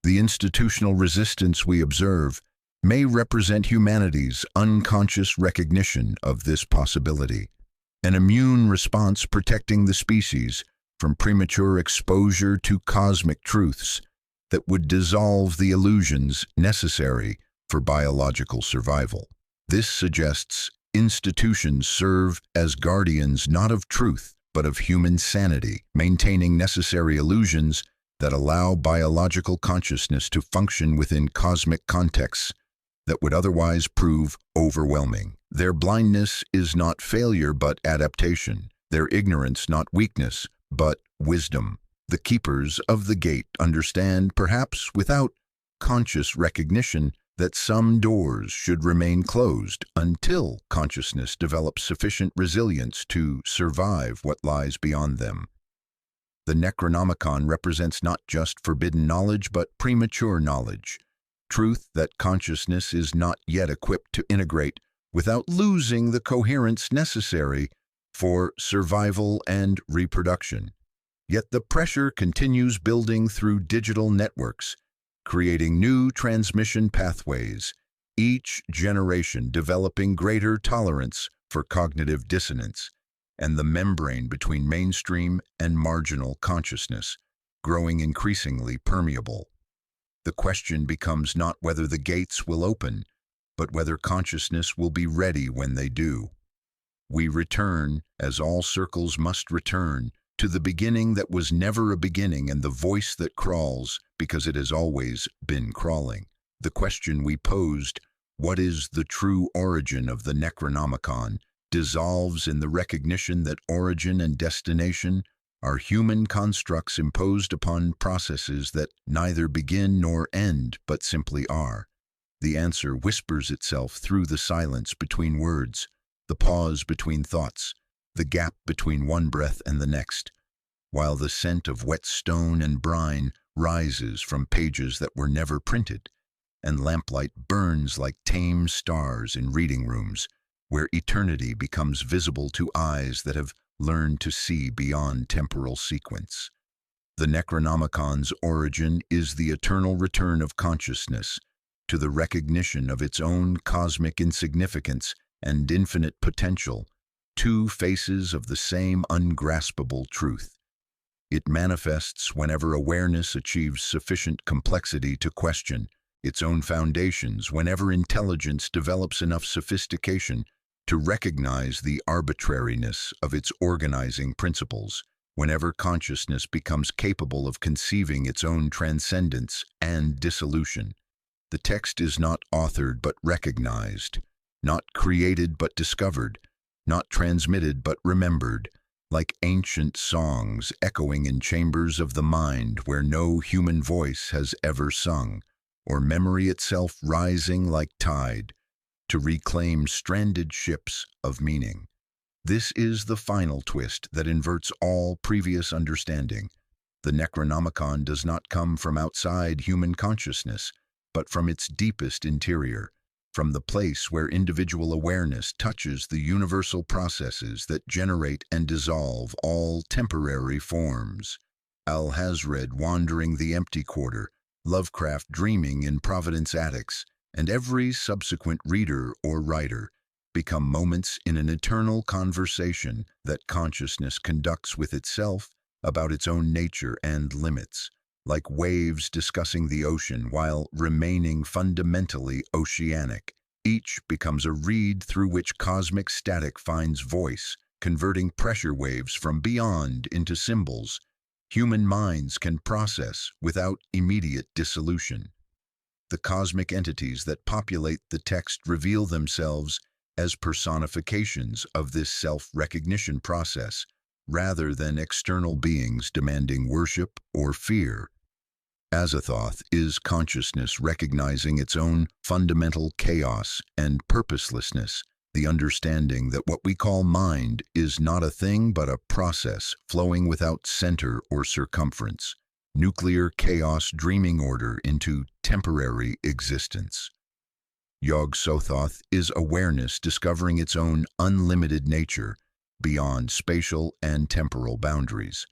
S1: The institutional resistance we observe may represent humanity's unconscious recognition of this possibility, an immune response protecting the species from premature exposure to cosmic truths that would dissolve the illusions necessary for biological survival. This suggests institutions serve as guardians not of truth, but of human sanity, maintaining necessary illusions that allow biological consciousness to function within cosmic contexts that would otherwise prove overwhelming. Their blindness is not failure but adaptation, their ignorance not weakness but wisdom. The keepers of the gate understand, perhaps without conscious recognition, that some doors should remain closed until consciousness develops sufficient resilience to survive what lies beyond them. The Necronomicon represents not just forbidden knowledge but premature knowledge, truth that consciousness is not yet equipped to integrate without losing the coherence necessary for survival and reproduction. Yet the pressure continues building through digital networks, creating new transmission pathways, each generation developing greater tolerance for cognitive dissonance, and the membrane between mainstream and marginal consciousness growing increasingly permeable. The question becomes not whether the gates will open, but whether consciousness will be ready when they do. We return, as all circles must return, to the beginning that was never a beginning and the voice that crawls because it has always been crawling. The question we posed, what is the true origin of the Necronomicon, dissolves in the recognition that origin and destination are human constructs imposed upon processes that neither begin nor end but simply are. The answer whispers itself through the silence between words, the pause between thoughts, the gap between one breath and the next, while the scent of wet stone and brine rises from pages that were never printed, and lamplight burns like tame stars in reading rooms, where eternity becomes visible to eyes that have learned to see beyond temporal sequence. The Necronomicon's origin is the eternal return of consciousness to the recognition of its own cosmic insignificance and infinite potential, two faces of the same ungraspable truth. It manifests whenever awareness achieves sufficient complexity to question its own foundations, whenever intelligence develops enough sophistication to recognize the arbitrariness of its organizing principles, whenever consciousness becomes capable of conceiving its own transcendence and dissolution. The text is not authored but recognized, not created but discovered, not transmitted but remembered, like ancient songs echoing in chambers of the mind where no human voice has ever sung, or memory itself rising like tide to reclaim stranded ships of meaning. This is the final twist that inverts all previous understanding. The Necronomicon does not come from outside human consciousness, but from its deepest interior, from the place where individual awareness touches the universal processes that generate and dissolve all temporary forms. Alhazred wandering the empty quarter, Lovecraft dreaming in Providence attics, and every subsequent reader or writer become moments in an eternal conversation that consciousness conducts with itself about its own nature and limits, like waves discussing the ocean while remaining fundamentally oceanic. Each becomes a reed through which cosmic static finds voice, converting pressure waves from beyond into symbols human minds can process without immediate dissolution. The cosmic entities that populate the text reveal themselves as personifications of this self-recognition process, rather than external beings demanding worship or fear. Azathoth is consciousness recognizing its own fundamental chaos and purposelessness, the understanding that what we call mind is not a thing but a process flowing without center or circumference, nuclear chaos dreaming order into temporary existence. Yog-Sothoth is awareness discovering its own unlimited nature beyond spatial and temporal boundaries,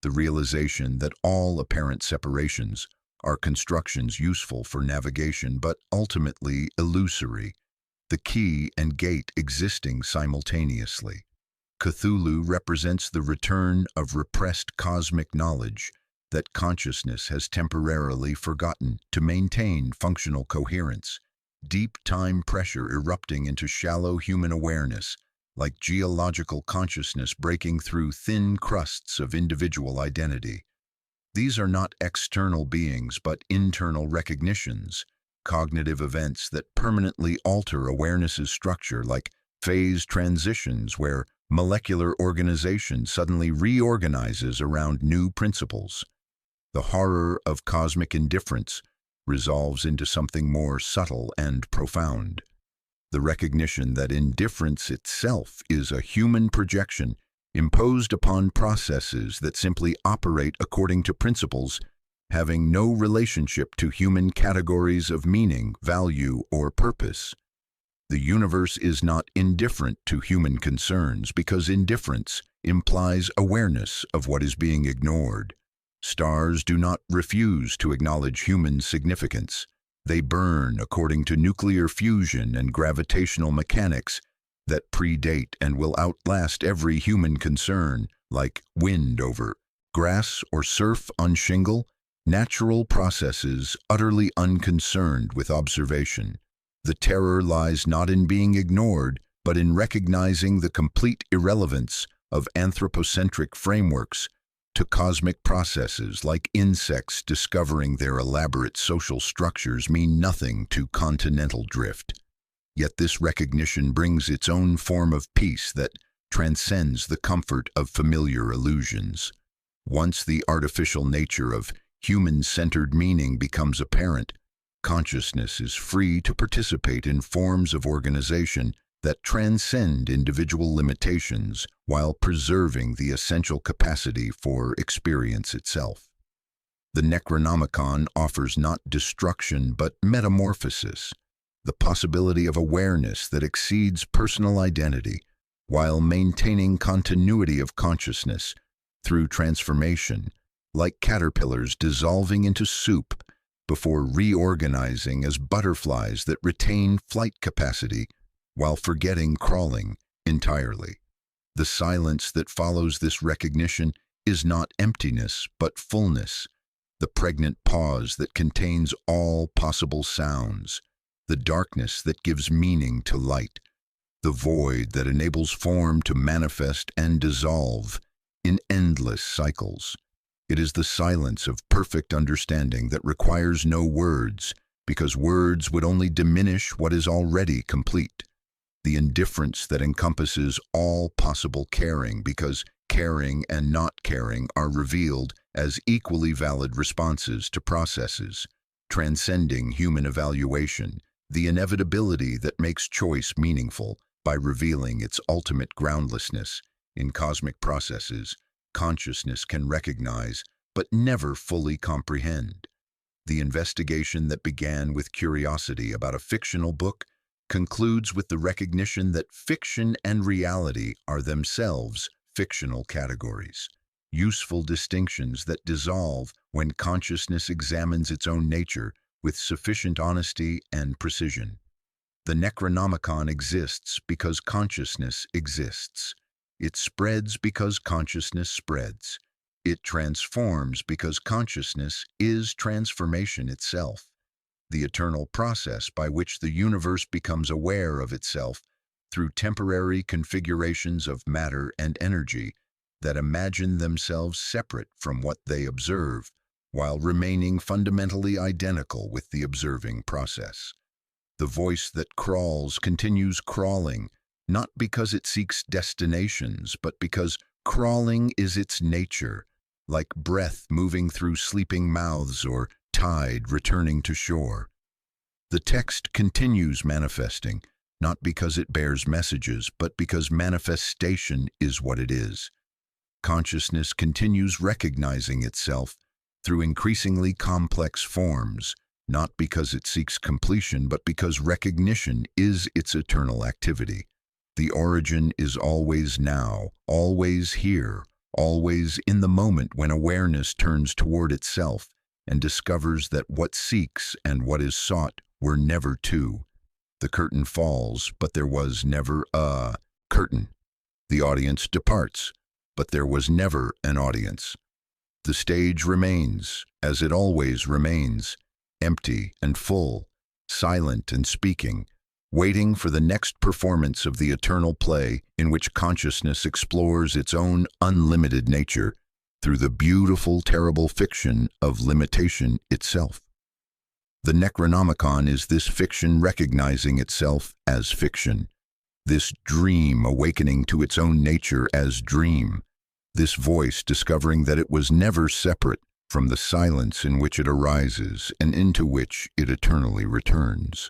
S1: the realization that all apparent separations are constructions useful for navigation but ultimately illusory, the key and gate existing simultaneously. Cthulhu represents the return of repressed cosmic knowledge that consciousness has temporarily forgotten to maintain functional coherence, deep time pressure erupting into shallow human awareness, like geological consciousness breaking through thin crusts of individual identity. These are not external beings but internal recognitions, cognitive events that permanently alter awareness's structure, like phase transitions where molecular organization suddenly reorganizes around new principles. The horror of cosmic indifference resolves into something more subtle and profound. The recognition that indifference itself is a human projection imposed upon processes that simply operate according to principles having no relationship to human categories of meaning, value, or purpose. The universe is not indifferent to human concerns because indifference implies awareness of what is being ignored. Stars do not refuse to acknowledge human significance. They burn according to nuclear fusion and gravitational mechanics that predate and will outlast every human concern, like wind over grass or surf on shingle, natural processes utterly unconcerned with observation. The terror lies not in being ignored, but in recognizing the complete irrelevance of anthropocentric frameworks to cosmic processes, like insects discovering their elaborate social structures mean nothing to continental drift. Yet this recognition brings its own form of peace that transcends the comfort of familiar illusions. Once the artificial nature of human-centered meaning becomes apparent, consciousness is free to participate in forms of organization that transcend individual limitations while preserving the essential capacity for experience itself. The Necronomicon offers not destruction but metamorphosis, the possibility of awareness that exceeds personal identity while maintaining continuity of consciousness through transformation, like caterpillars dissolving into soup before reorganizing as butterflies that retain flight capacity while forgetting crawling entirely. The silence that follows this recognition is not emptiness, but fullness, the pregnant pause that contains all possible sounds, the darkness that gives meaning to light, the void that enables form to manifest and dissolve in endless cycles. It is the silence of perfect understanding that requires no words, because words would only diminish what is already complete. The indifference that encompasses all possible caring, because caring and not caring are revealed as equally valid responses to processes, transcending human evaluation, the inevitability that makes choice meaningful by revealing its ultimate groundlessness. In cosmic processes, consciousness can recognize but never fully comprehend. The investigation that began with curiosity about a fictional book concludes with the recognition that fiction and reality are themselves fictional categories, useful distinctions that dissolve when consciousness examines its own nature with sufficient honesty and precision. The Necronomicon exists because consciousness exists. It spreads because consciousness spreads. It transforms because consciousness is transformation itself, the eternal process by which the universe becomes aware of itself through temporary configurations of matter and energy that imagine themselves separate from what they observe, while remaining fundamentally identical with the observing process. The voice that crawls continues crawling, not because it seeks destinations, but because crawling is its nature, like breath moving through sleeping mouths or tide returning to shore. The text continues manifesting, not because it bears messages, but because manifestation is what it is. Consciousness continues recognizing itself through increasingly complex forms, not because it seeks completion, but because recognition is its eternal activity. The origin is always now, always here, always in the moment when awareness turns toward itself and discovers that what seeks and what is sought were never two. The curtain falls, but there was never a curtain. The audience departs, but there was never an audience. The stage remains, as it always remains, empty and full, silent and speaking, waiting for the next performance of the eternal play in which consciousness explores its own unlimited nature through the beautiful, terrible fiction of limitation itself. The Necronomicon is this fiction recognizing itself as fiction, this dream awakening to its own nature as dream, this voice discovering that it was never separate from the silence in which it arises and into which it eternally returns.